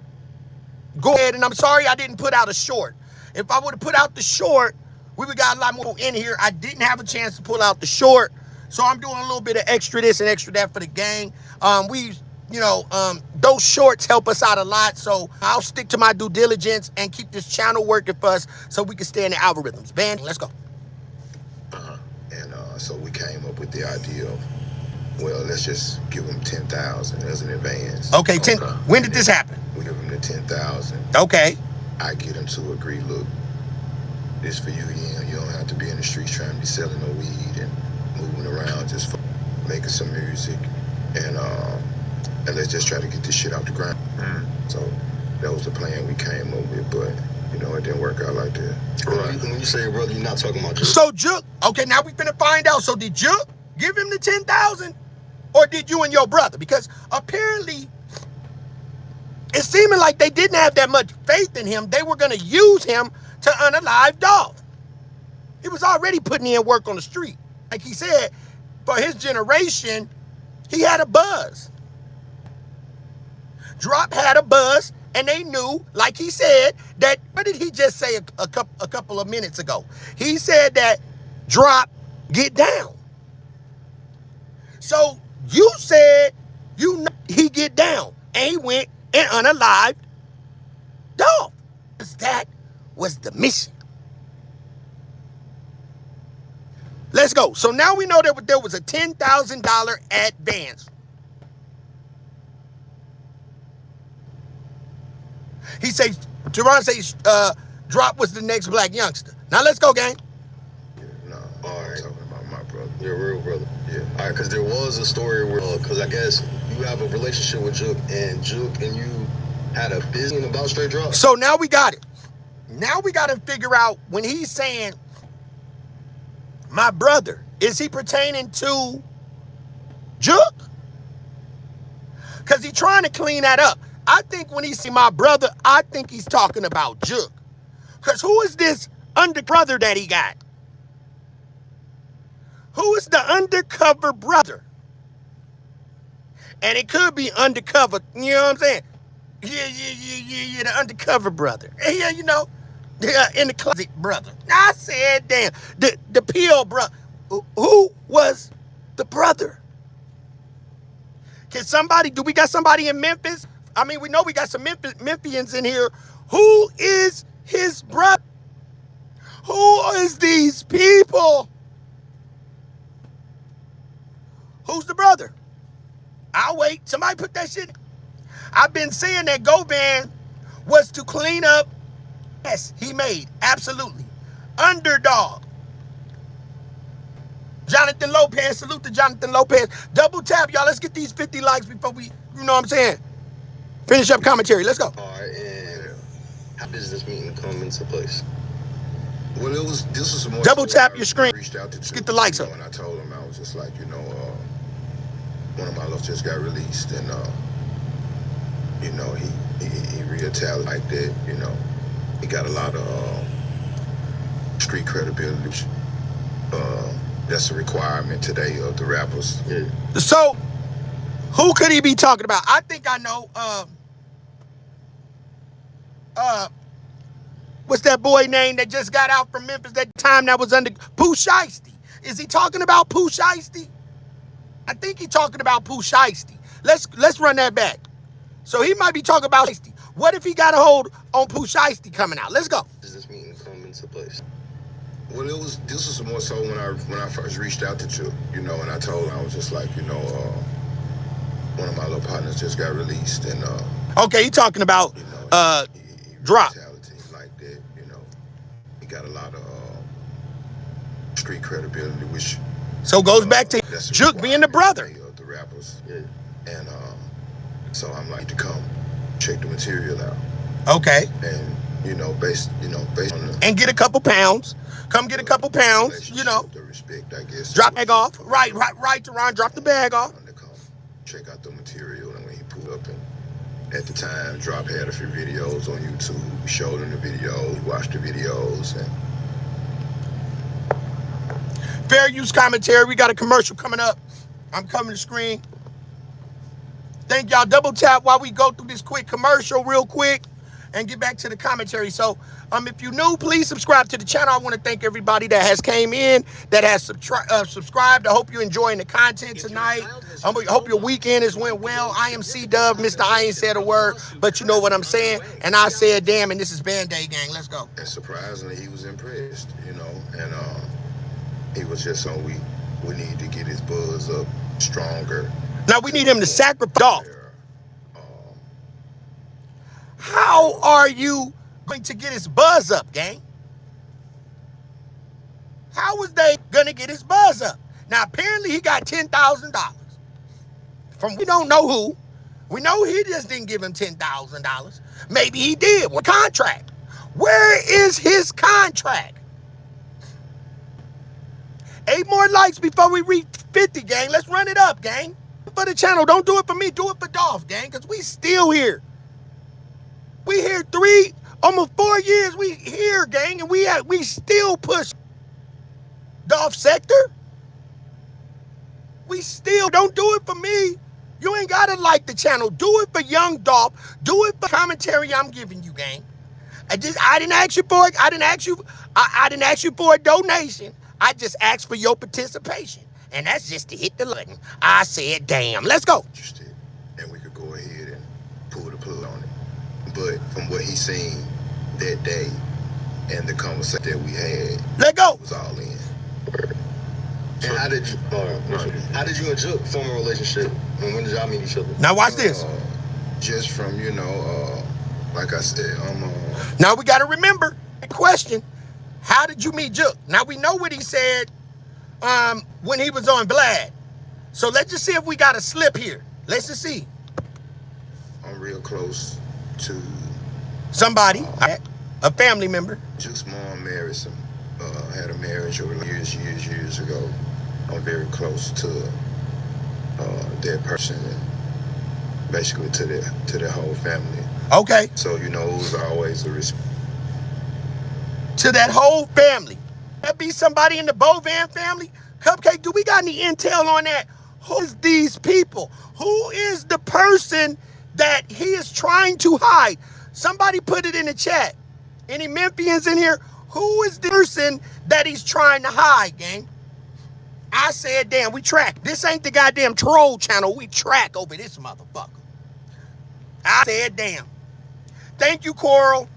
go ahead, and I'm sorry I didn't put out a short. If I would have put out the short, we would got a lot more in here. I didn't have a chance to pull out the short, so I'm doing a little bit of extra this and extra that for the gang. Those shorts help us out a lot, so I'll stick to my due diligence and keep this channel working for us so we can stay in the algorithms. Ben, let's go. And so we came up with the idea of, well, let's just give him 10,000 as an advance. Okay, when did this happen? We give him the 10,000. Okay. I get him to agree, look, this for you, you don't have to be in the streets trying to be selling no weed and moving around, just making some music, and let's just try to get this shit out the ground. So that was the plan we came up with, but you know, it didn't work out like that. Right. When you say brother, you're not talking about Juke. So Juke, okay, now we finna find out. So did Juke give him the 10,000, or did you and your brother? Because apparently it's seeming like they didn't have that much faith in him. They were gonna use him to unalive Dolph. He was already putting in work on the street. Like he said, for his generation, he had a buzz. Drop had a buzz, and they knew, like he said, that, what did he just say a couple of minutes ago? He said that Drop get down. So you said he get down, and he went and unalived Dolph. That was the mission. Let's go. So now we know that there was a $10,000 advance. He says, Teron says, Drop was the next black youngster. Now let's go, gang. No, All right. I'm talking about my brother. Your real brother. Yeah. All right, because there was a story where, because I guess you have a relationship with Juke, and you had a business about straight drop. So now we got it. Now we got to figure out when he's saying, my brother, is he pertaining to Juke? Because he's trying to clean that up. I think when he see my brother, I think he's talking about Juke. Because who is this brother that he got? Who is the undercover brother? And it could be undercover, you know what I'm saying? Yeah, the undercover brother. Yeah, you know, in the closet brother. I said, damn, the pill brother. Who was the brother? Do we got somebody in Memphis? I mean, we know we got some Memphians in here. Who is his brother? Who is these people? Who's the brother? I'll wait. Somebody put that shit in. I've been saying that Govan was to clean up. Yes, he made. Absolutely. Underdog. Jonathan Lopez. Salute to Jonathan Lopez. Double tap, y'all. Let's get these 50 likes before we, you know what I'm saying? Finish up commentary. Let's go. All right, and how does this meeting come into place? Well, this was more. Double tap your screen. Reached out to Let's get the likes up. And I told him, I was just like, you know, one of my lovers just got released, and you know, he retaliated like that. You know, he got a lot of street credibility. That's a requirement today of the rappers. Yeah. So, who could he be talking about? I think I know. What's that boy name that just got out from Memphis that time that was under Pooh Shiesty? Is he talking about Pooh Shiesty? I think he's talking about Pooh Shiesty. Let's run that back. So he might be talking about Shiesty. What if he got a hold on Pooh Shiesty coming out? Let's go. Does this meeting come into place? Well, this was more so when I first reached out to Juke, you know, and I told him, I was just like, you know, one of my little partners just got released, and okay, he talking about you know, drop. Like that, you know, he got a lot of street credibility, which so goes back to Juke being the brother of the rappers, yeah. And so I'm like to come check the material out, okay, and you know, based on the, and get a couple pounds. Come get a couple pounds, you know. The respect, I guess. Drop bag off. Right, Teron, drop the bag off. To come check out the material, and when he pulled up, and at the time, Drop had a few videos on YouTube. We showed him the videos, we watched the videos, and fair use commentary. We got a commercial coming up. I'm coming to screen. Thank y'all. Double tap while we go through this quick commercial real quick and get back to the commentary. So, if you're new, please subscribe to the channel. I want to thank everybody that has came in, that has subscribed. I hope you're enjoying the content tonight. I hope your weekend has went well. I am C-Dub, Mr. I ain't said a word, but you know what I'm saying. And I said, damn, and this is Band-Aid Gang. Let's go. And surprisingly, he was impressed, you know, and he was just on, we need to get his buzz up stronger. Now we need him to sacrifice. How are you going to get his buzz up, gang? How was they going to get his buzz up? Now, apparently he got $10,000 from we don't know who. We know he just didn't give him $10,000. Maybe he did. What contract? Where is his contract? 8 more likes before we reach 50, gang. Let's run it up, gang. For the channel, don't do it for me. Do it for Dolph, gang, because we still here. We here 3, almost 4 years. We here, gang, and we still push Dolph Sector. We still don't do it for me. You ain't gotta like the channel. Do it for young Dolph. Do it for commentary I'm giving you, gang. I didn't ask you for it. I didn't ask you for a donation. I just asked for your participation, and that's just to hit the button. I said, damn. Let's go. And we could go ahead and pull the plug on it. But from what he seen that day and the conversation that we had, let go. It was all in. And how did you and Juke form a relationship? And when did y'all meet each other? Now watch this. Just from, you know, like I said, now we got to remember the question. How did you meet Juke? Now we know what he said when he was on Vlad. So let's just see if we got a slip here. Let's just see. I'm real close to somebody, a family member. Juke's mom married had a marriage over years ago. I'm very close to that person, and basically to their whole family. Okay. So you know, it was always a respect to that whole family. That be somebody in the Bovan family. Cupcake, do we got any intel on that? Who is these people? Who is the person that he is trying to hide? Somebody put it in the chat. Any Memphians in here? Who is the person that he's trying to hide, gang? I said, damn, we track. This ain't the goddamn troll channel. We track over this motherfucker. I said, damn. Thank you, Coral.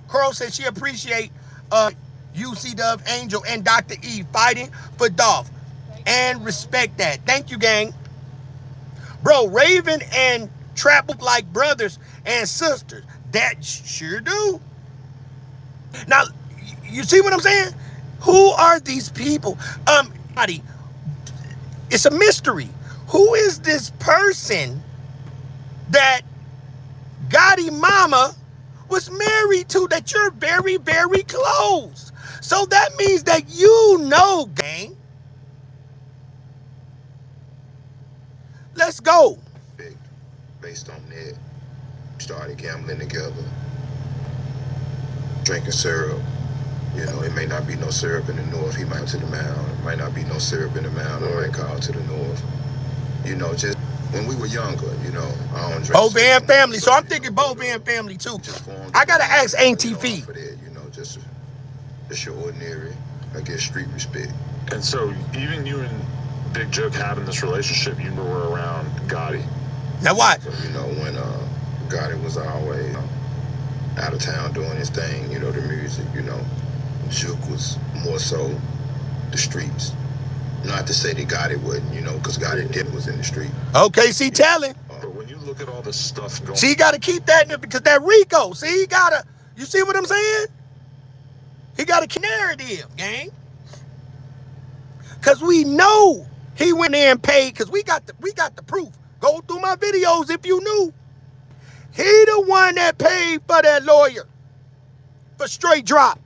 Coral said she appreciate UC Dove, Angel, and Dr. E fighting for Dolph. And respect that. Thank you, gang. Bro, Raven and Trap look like brothers and sisters. That sure do. Now, you see what I'm saying? Who are these people? It's a mystery. Who is this person that Gotti Mama was married to that you're very, very close? So that means that you know, gang. Let's go. Based on that, started gambling together, drinking syrup, You know, it may not be no syrup in the north. He might to the mound. It might not be no syrup in the mound. I might call to the north. You know, just when we were younger, you know, I don't drink. Bovan family. So I'm thinking Bovan family too. I gotta ask Auntie Fee. You know, just your ordinary, I guess, street respect. And so even you and Big Joke having this relationship, you were around Gotti. Now what? So, you know, when Gotti was always out of town doing his thing, you know, the music, you know, Juke was more so the streets. Not to say that Gotti wouldn't, you know, because Gotti did was in the street. Okay, see, telling. But when you look at all this stuff going, See, you gotta keep that in it because that Rico. See, you see what I'm saying? He got a narrative, gang. Cause we know he went there and paid. Cause we got the proof. Go through my videos if you knew. He the one that paid for that lawyer for Straight Drop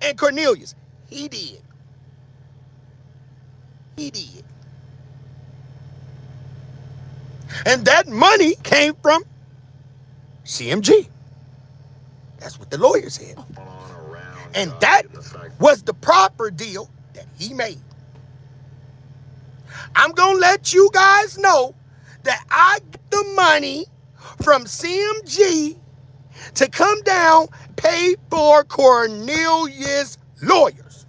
and Cornelius. He did. He did. And that money came from CMG. That's what the lawyer said. And that was the proper deal that he made. I'm going to let you guys know that I get the money from CMG to come down, pay for Cornelius' lawyers.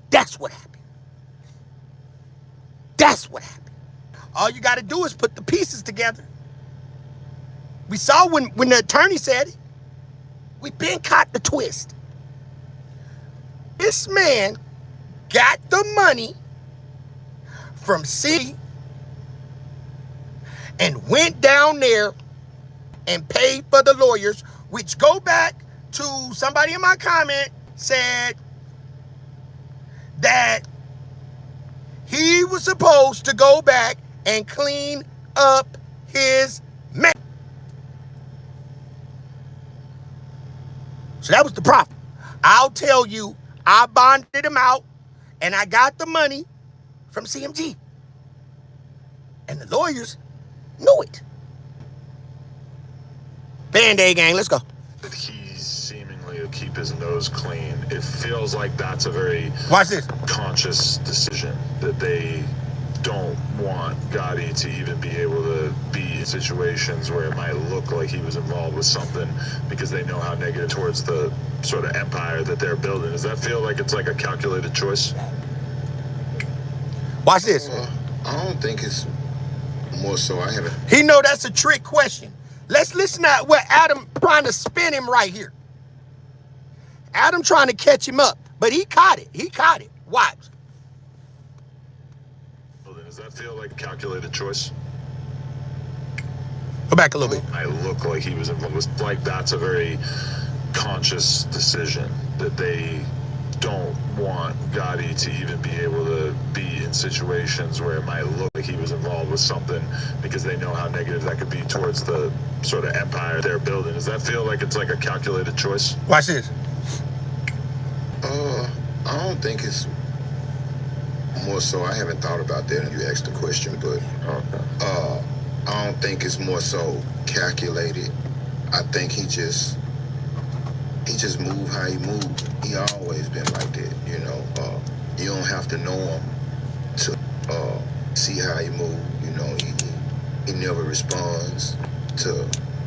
That's what happened. That's what happened. All you got to do is put the pieces together. We saw when the attorney said it. We been caught the twist. This man got the money from C and went down there and paid for the lawyers, which go back to somebody in my comment said that he was supposed to go back and clean up his mess. So that was the problem. I'll tell you, I bonded him out and I got the money from CMG. And the lawyers knew it. Band-Aid gang, let's go. that he's seemingly to keep his nose clean, it feels like that's a very Watch this. conscious decision that they don't want Gotti to even be able to be in situations where it might look like he was involved with something because they know how negative towards the sort of empire that they're building. Does that feel like it's like a calculated choice? Watch this. I don't think it's more so. I haven't. He know that's a trick question. Let's listen to what Adam trying to spin him right here. Adam trying to catch him up, but he caught it. He caught it. Watch. Well, then does that feel like a calculated choice? Go back a little bit. I look like he was involved. It's like that's a very conscious decision that they don't want Gotti to even be able to be in situations where it might look like he was involved with something because they know how negative that could be towards the sort of empire they're building. Does that feel like it's like a calculated choice? Watch this. I don't think it's more so. I haven't thought about that when you asked the question, but I don't think it's more so calculated. I think he just moved how he moved. He always been like that, you know. You don't have to know him to see how he move. You know, he never responds to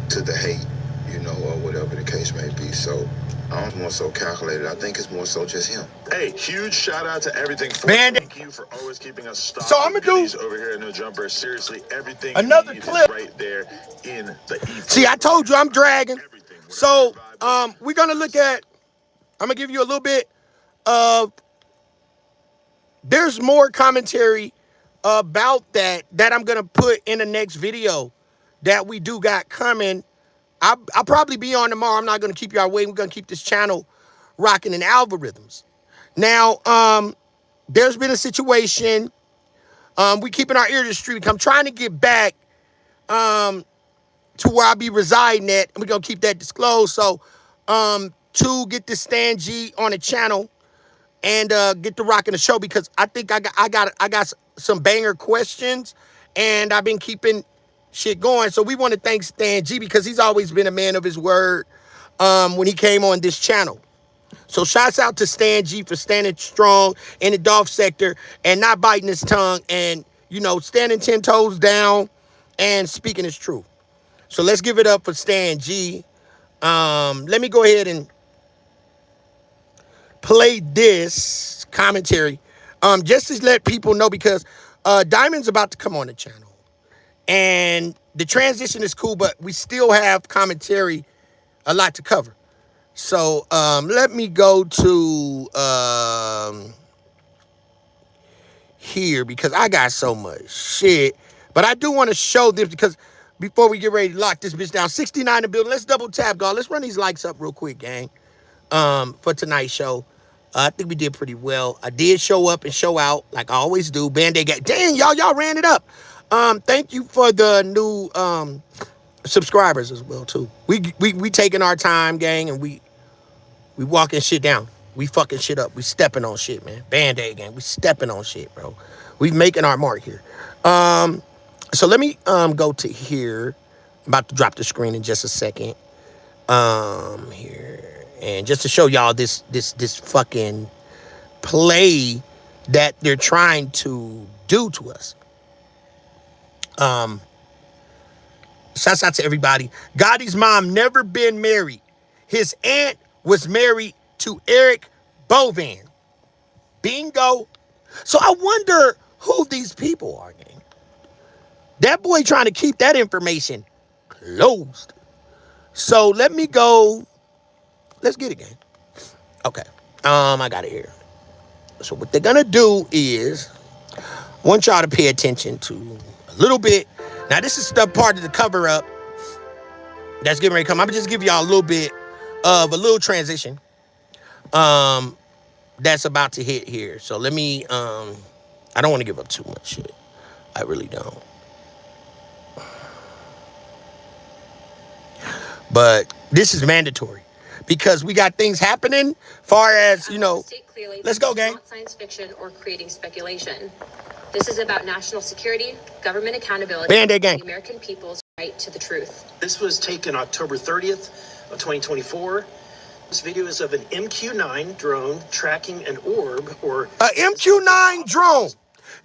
the hate, you know, or whatever the case may be. So I don't more so calculated. I think it's more so just him. Hey, huge shout out to everything. Thank you for always keeping us stocked. So I'm gonna do over here at No Jumper. Seriously, everything. Another clip right there in the ether. See, I told you I'm dragging. So we're gonna look at. I'm gonna give you a little bit of. There's more commentary about that I'm gonna put in the next video that we do got coming. I'll probably be on tomorrow. I'm not gonna keep y'all waiting. We're gonna keep this channel rocking in algorithms. Now, there's been a situation. We keeping our ear to the street. I'm trying to get back to where I'll be residing at, and we're gonna keep that disclosed. So, to get this Stan G on the channel and get to rocking the show, because I think I got some banger questions, and I've been keeping shit going. So we want to thank Stan G because he's always been a man of his word. when he came on this channel. So shouts out to Stan G for standing strong in the Dolph sector and not biting his tongue and, you know, standing 10 toes down and speaking his truth. So let's give it up for Stan G. Let me go ahead and play this commentary just to let people know, because Diamond's about to come on the channel. And the transition is cool, but we still have commentary, a lot to cover. So let me go to here, because I got so much shit. But I do want to show this, because before we get ready to lock this bitch down, 69 in the building. Let's double tap, God. Let's run these likes up real quick, gang. For tonight's show. I think we did pretty well. I did show up and show out like I always do. Band-Aid gang. Dang, y'all ran it up. Thank you for the new subscribers as well too. We taking our time, gang, and we walking shit down. We fucking shit up. We stepping on shit, man. Band-Aid gang. We stepping on shit, bro. We making our mark here. So let me go to here. I'm about to drop the screen in just a second. Here. And just to show y'all this fucking play that they're trying to do to us. Shouts out to everybody. Gotti's mom never been married. His aunt was married to Eric Bovan. Bingo. So I wonder who these people are, gang. That boy trying to keep that information closed. So let me go. Let's get it, gang. Okay. I got it here. So what they're gonna do is, I want y'all to pay attention to a little bit. Now this is the part of the cover up that's getting ready to come. I'm gonna just give y'all a little bit of a little transition that's about to hit here. So let me I don't want to give up too much shit. I really don't. But this is mandatory, because we got things happening far as, you know. Let's go, gang. Not science fiction or creating speculation. This is about national security, government accountability, Band-Aid gang. and the American people's right to the truth. This was taken October 30th of 2024. This video is of an MQ-9 drone tracking an orb, or a MQ-9 drone.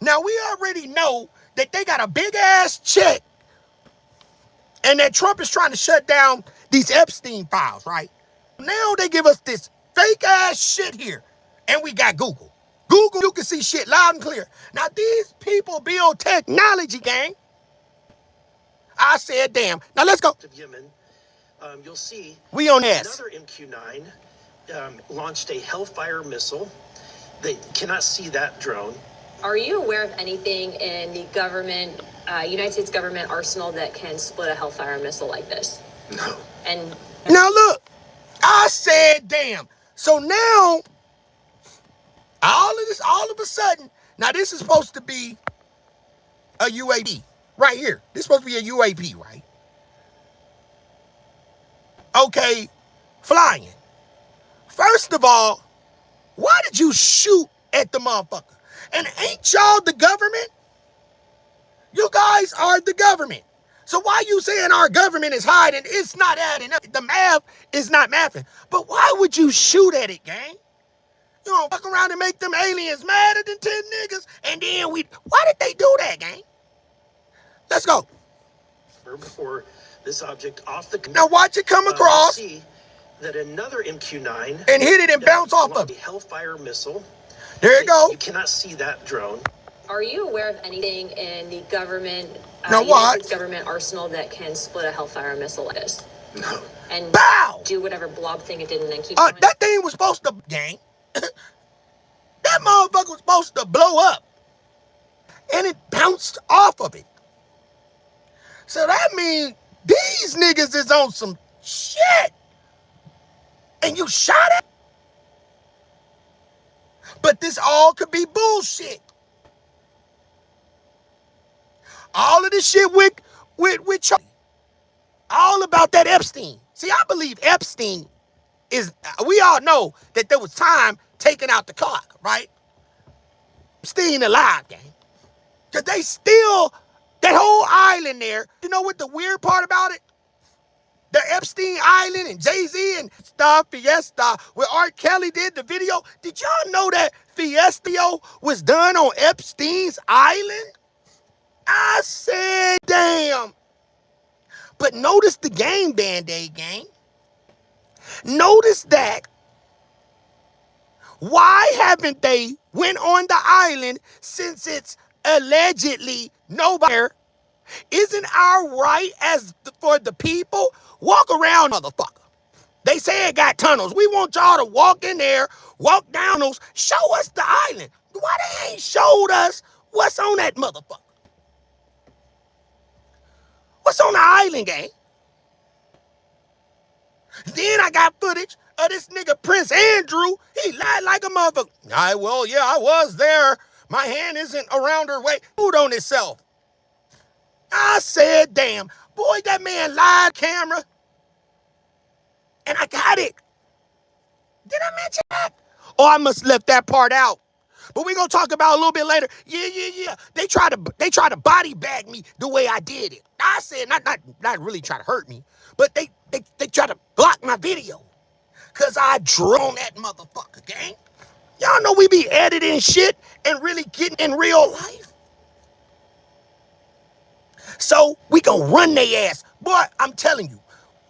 Now we already know that they got a big ass check, and that Trump is trying to shut down these Epstein files, right? Now they give us this fake ass shit here, and we got Google. Google, you can see shit loud and clear. Now these people build technology, gang. I said, damn. Now let's go. Of Yemen, you'll see we on S. Another MQ-9 launched a Hellfire missile. They cannot see that drone. Are you aware of anything in the government, United States government arsenal that can split a Hellfire missile like this? No. And now look, I said, damn. So now, all of a sudden, now this is supposed to be a UAP right here. This is supposed to be a UAP, right? Okay, flying. First of all, why did you shoot at the motherfucker? And ain't y'all the government? You guys are the government. So why you saying our government is hiding? It's not adding up. The math is not mathing. But why would you shoot at it, gang? You don't fuck around and make them aliens madder than 10 niggas. And then why did they do that, gang? Let's go. Before this object off the... Now watch it come across. See that another MQ-9... and hit it and bounce off of it. Hellfire missile. There you go. You cannot see that drone. Are you aware of anything in the government, United States government arsenal that can split a Hellfire missile like this? No. And bow! Do whatever blob thing it did and then keep going? That thing was supposed to, gang. That motherfucker was supposed to blow up. And it bounced off of it. So that means these niggas is on some shit. And you shot it? But this all could be bullshit. All of this shit with Charlie. All about that Epstein. See, I believe Epstein is, we all know that there was time taking out the clock, right? Epstein alive, gang. Because they still, that whole island there, you know what the weird part about it? The Epstein Island and Jay-Z and stuff, Fiesta, where R. Kelly did the video. Did y'all know that Fiesta was done on Epstein's Island? I said, damn. But notice the game, Band-Aid gang. Notice that. Why haven't they went on the island since it's allegedly nobody? Isn't our right as for the people? Walk around, motherfucker. They say it got tunnels. We want y'all to walk in there, walk down those, show us the island. Why they ain't showed us what's on that motherfucker? What's on the island, gang? Then I got footage of this nigga Prince Andrew. He lied like a motherfucker. I was there. My hand isn't around her waist. Food on itself. I said, damn. Boy, that man lied camera. And I got it. Did I mention that? Oh, I must have left that part out. But we're gonna talk about it a little bit later. Yeah. They try to body bag me the way I did it. I said not really try to hurt me, but they try to block my video. Cause I drew on that motherfucker, gang. Y'all know we be editing shit and really getting in real life. So we gonna run they ass. Boy, I'm telling you,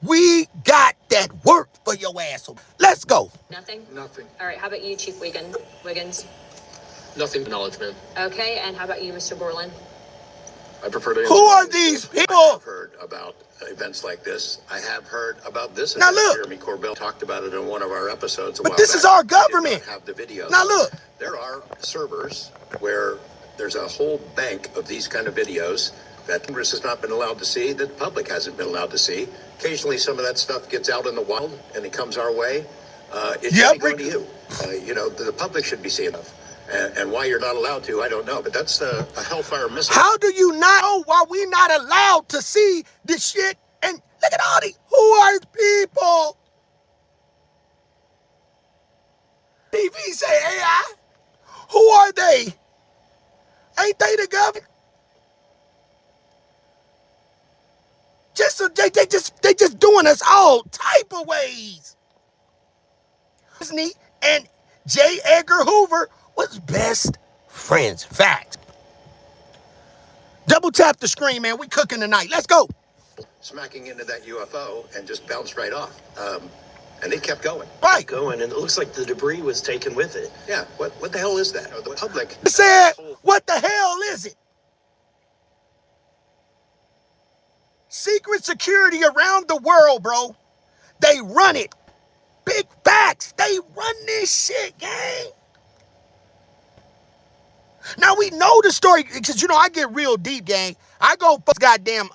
we got that work for your ass. So let's go. Nothing? Nothing. All right, how about you, Chief Wiggins? Nothing. Acknowledgement. Okay, and how about you, Mr. Borland? I prefer to. Who are these people? I have heard about events like this. I have heard about this. Now look. Jeremy Corbell talked about it in one of our episodes. But this is our government. Have the videos. Now look. There are servers where there's a whole bank of these kind of videos that Congress has not been allowed to see, that the public hasn't been allowed to see. Occasionally, some of that stuff gets out in the wild and it comes our way. It should be going to you. The public should be seeing it. And why you're not allowed to, I don't know. But that's a hellfire missile. How do you not know why we not allowed to see this shit? And look at all these. Who are people? TV say AI. Who are they? Ain't they the government? They just doing us all type of ways. Disney and J. Edgar Hoover was best friends. Fact. Double tap the screen, man. We cooking tonight. Let's go. Smacking into that UFO and just bounced right off. And it kept going. Right. Going, and it looks like the debris was taken with it. Yeah. What the hell is that? The public said, what the hell is it? Secret security around the world, bro. They run it. Big facts. They run this shit, gang. Now we know the story, because I get real deep, gang. I go for goddamn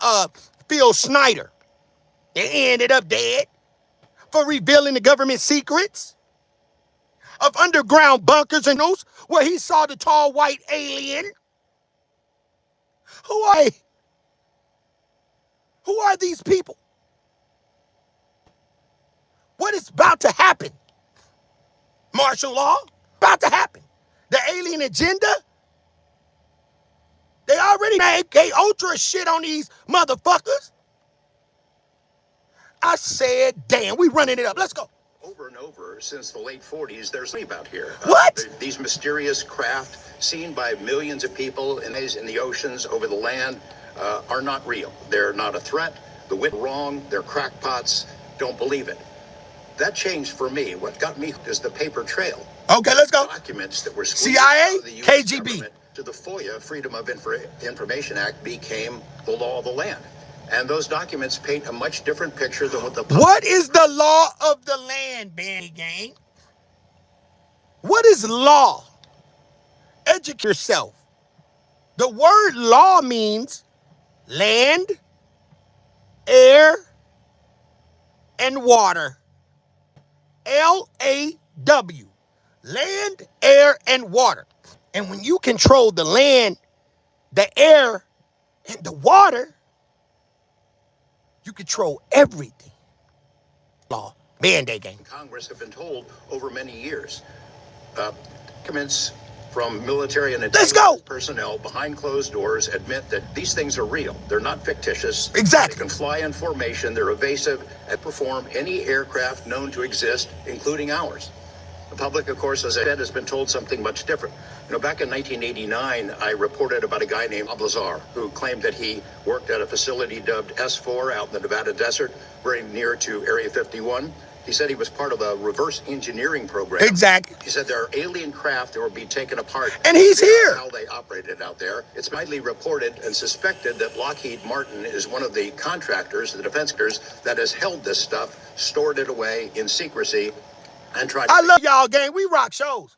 Phil Snyder. They ended up dead for revealing the government secrets of underground bunkers and those where he saw the tall white alien. Who are they? Who are these people? What is about to happen? Martial law? About to happen. The alien agenda? They already AK Ultra shit on these motherfuckers. I said, damn, we running it up. Let's go. over and over since the late 40s, there's about here. What? These mysterious craft seen by millions of people in the oceans, over the land, are not real. They're not a threat. The wit wrong. They're crackpots. Don't believe it. That changed for me. What got me is the paper trail. Okay, let's go. Documents that were CIA, the US KGB. To the FOIA, Freedom of Information Act, became the law of the land. And those documents paint a much different picture than what the public. What is the law of the land, Bandy Gang? What is law? Educate yourself. The word law means land, air, and water. L-A-W. Land, air, and water. And when you control the land, the air, and the water, you control everything. Law. Band-Aid gang. Congress have been told over many years. Documents from military and Let's go. intelligence personnel behind closed doors admit that these things are real. They're not fictitious. Exactly. They can fly in formation. They're evasive and perform any aircraft known to exist, including ours. The public, of course, as I said, has been told something much different. You know, back in 1989, I reported about a guy named Ablazar who claimed that he worked at a facility dubbed S4 out in the Nevada desert, very near to Area 51. He said he was part of a reverse engineering program. Exactly. He said there are alien craft that will be taken apart. And he's here. How they operated out there. It's widely reported and suspected that Lockheed Martin is one of the contractors, the defense contractors, that has held this stuff, stored it away in secrecy, and tried to... I love y'all, gang. We rock shows.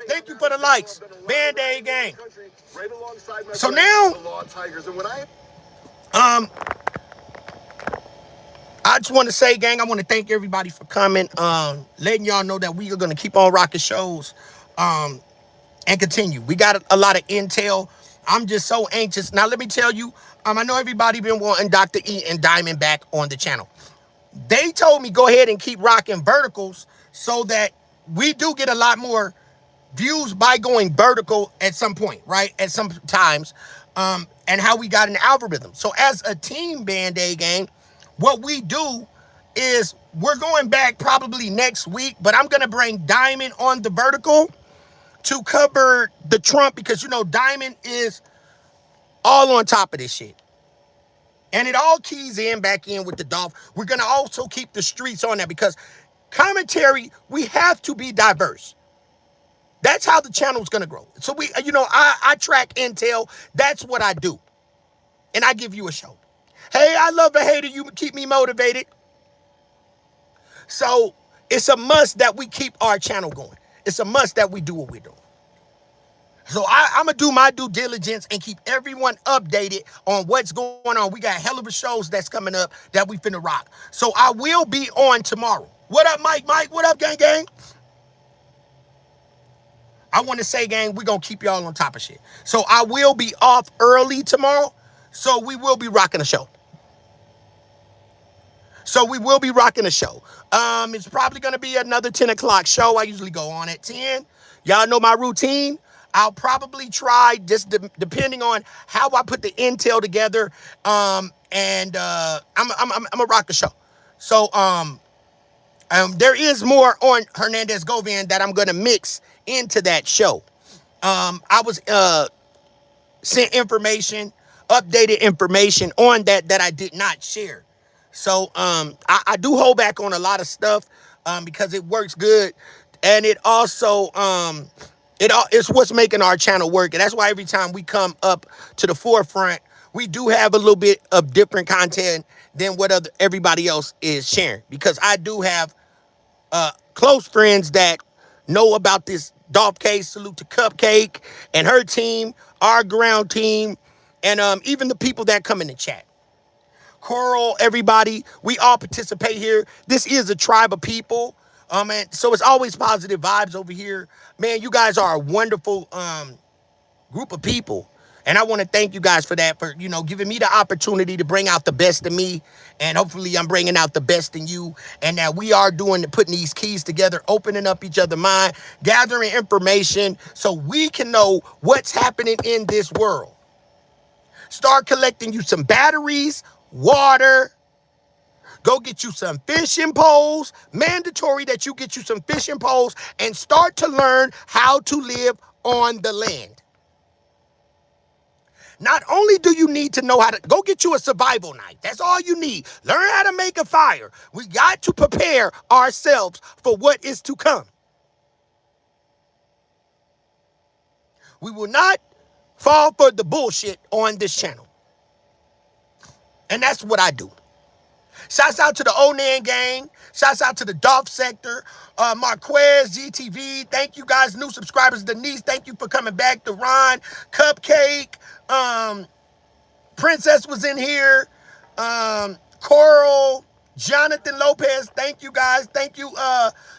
Thank you for the likes. Band-Aid gang. So now, I just want to say, gang, I want to thank everybody for coming, letting y'all know that we are going to keep on rocking shows, and continue. We got a lot of intel. I'm just so anxious. Now, let me tell you, I know everybody been wanting Dr. E and Diamond back on the channel. They told me go ahead and keep rocking verticals so that we do get a lot more views by going vertical at some point, right? At some times, and how we got an algorithm. So as a team, Band-Aid gang, what we do is we're going back probably next week, but I'm going to bring Diamond on the vertical to cover the Trump, because, you know, Diamond is all on top of this shit. And it all keys in back in with the Dolph. We're going to also keep the streets on that, because commentary, we have to be diverse. That's how the channel is going to grow. So we, you know, I track intel. That's what I do. And I give you a show. Hey, I love a hater. You keep me motivated. So it's a must that we keep our channel going. It's a must that we do what we're doing. So I'm going to do my due diligence and keep everyone updated on what's going on. We got hell of a shows that's coming up that we finna rock. So I will be on tomorrow. What up, Mike? Mike, what up, gang, gang? I want to say, gang, we're going to keep y'all on top of shit. So I will be off early tomorrow. So we will be rocking a show. It's probably going to be another 10 o'clock show. I usually go on at 10. Y'all know my routine. I'll probably try, just depending on how I put the intel together. I'm going to rock the show. So there is more on Hernandez Govian that I'm going to mix into that show. I was sent information, updated information on that I did not share. So I do hold back on a lot of stuff because it works good, and it also it's what's making our channel work. And that's why every time we come up to the forefront, we do have a little bit of different content than what everybody else is sharing, because I do have close friends that know about this Dolph case. Salute to Cupcake and her team, our ground team, and even the people that come in the chat. Coral, everybody, we all participate here. This is a tribe of people. And so it's always positive vibes over here. Man, you guys are a wonderful group of people. And I want to thank you guys for that, for, you know, giving me the opportunity to bring out the best in me. And hopefully I'm bringing out the best in you. And that we are putting these keys together, opening up each other's mind, gathering information so we can know what's happening in this world. Start collecting you some batteries, water. Go get you some fishing poles. Mandatory that you get you some fishing poles and start to learn how to live on the land. Not only do you need to know how to go get you a survival knife. That's all you need. Learn how to make a fire. We got to prepare ourselves for what is to come. We will not fall for the bullshit on this channel. And that's what I do. Shouts out to the Onan gang. Shouts out to the Dolph sector. Marquez, GTV. Thank you guys, new subscribers. Denise, thank you for coming back. Deron, Cupcake. Princess was in here. Coral, Jonathan Lopez. Thank you guys. Thank you,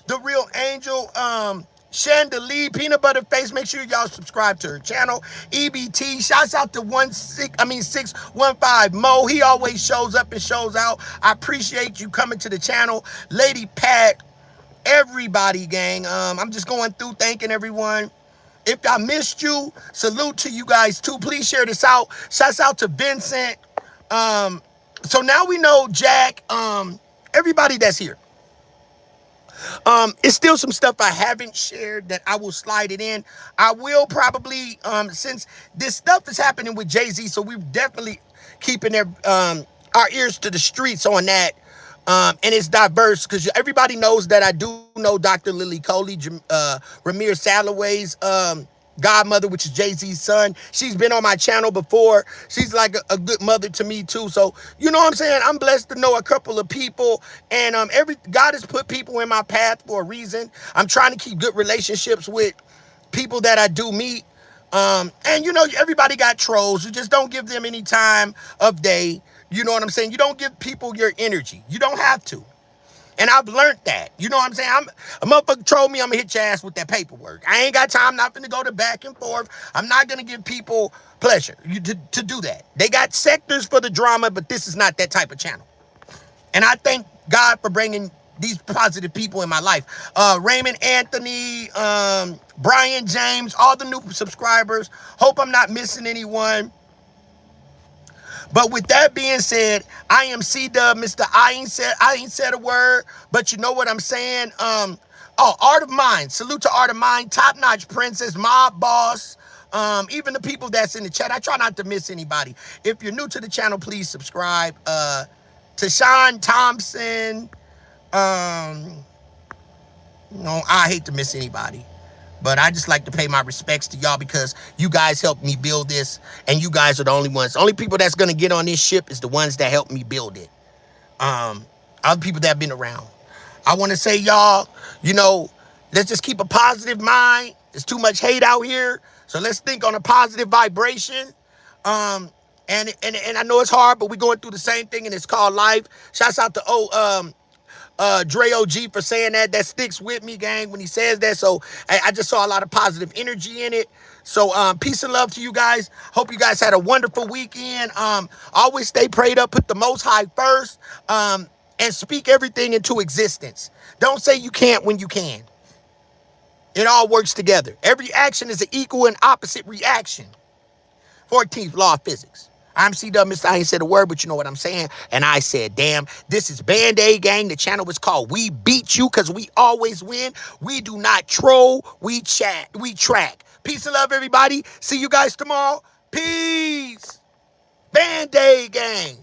The Real Angel. Chandelier, Peanut Butter Face. Make sure y'all subscribe to her channel. EBT. Shouts out to 615 Mo. He always shows up and shows out. I appreciate you coming to the channel. Lady Pat, everybody, gang. I'm just going through thanking everyone. If I missed you, salute to you guys too. Please share this out. Shouts out to Vincent. So now we know Jack, everybody that's here. It's still some stuff I haven't shared that I will slide it in. I will probably, since this stuff is happening with Jay-Z, so we're definitely keeping our ears to the streets on that. And it's diverse because everybody knows that I do know Dr. Lily Coley, Ramir Salaway's godmother, which is Jay-Z's son. She's been on my channel before. She's like a good mother to me too. So, you know what I'm saying? I'm blessed to know a couple of people, and God has put people in my path for a reason. I'm trying to keep good relationships with people that I do meet. And you know, everybody got trolls. You just don't give them any time of day. You know what I'm saying? You don't give people your energy. You don't have to. And I've learned that. You know what I'm saying? A motherfucker troll me, I'm going to hit your ass with that paperwork. I ain't got time. I'm not going to go to back and forth. I'm not going to give people pleasure to do that. They got sectors for the drama, but this is not that type of channel. And I thank God for bringing these positive people in my life. Raymond Anthony, Brian James, all the new subscribers. Hope I'm not missing anyone. But with that being said, I am C-Dub, Mr. I ain't said a word, but you know what I'm saying? Art of Mind. Salute to Art of Mind, top-notch princess, mob boss, even the people that's in the chat. I try not to miss anybody. If you're new to the channel, please subscribe. Tashawn Thompson. No, I hate to miss anybody. But I just like to pay my respects to y'all because you guys helped me build this, and you guys are the only ones. The only people that's going to get on this ship is the ones that helped me build it. Other people that have been around. I want to say, y'all, you know, let's just keep a positive mind. There's too much hate out here, so let's think on a positive vibration. And I know it's hard, but we're going through the same thing, and it's called life. Shouts out to Dre OG for saying that. That sticks with me, gang, when he says that. So I just saw a lot of positive energy in it. So peace and love to you guys. Hope you guys had a wonderful weekend. Always stay prayed up, put the Most High first, and speak everything into existence. Don't say you can't when you can. It all works together. Every action is an equal and opposite reaction. 14th law of physics. I'm C-Dub, Mr. I ain't said a word, but you know what I'm saying. And I said, damn, this is Band-Aid Gang. The channel is called We Beat You because we always win. We do not troll. We chat. We track. Peace and love, everybody. See you guys tomorrow. Peace. Band-Aid Gang.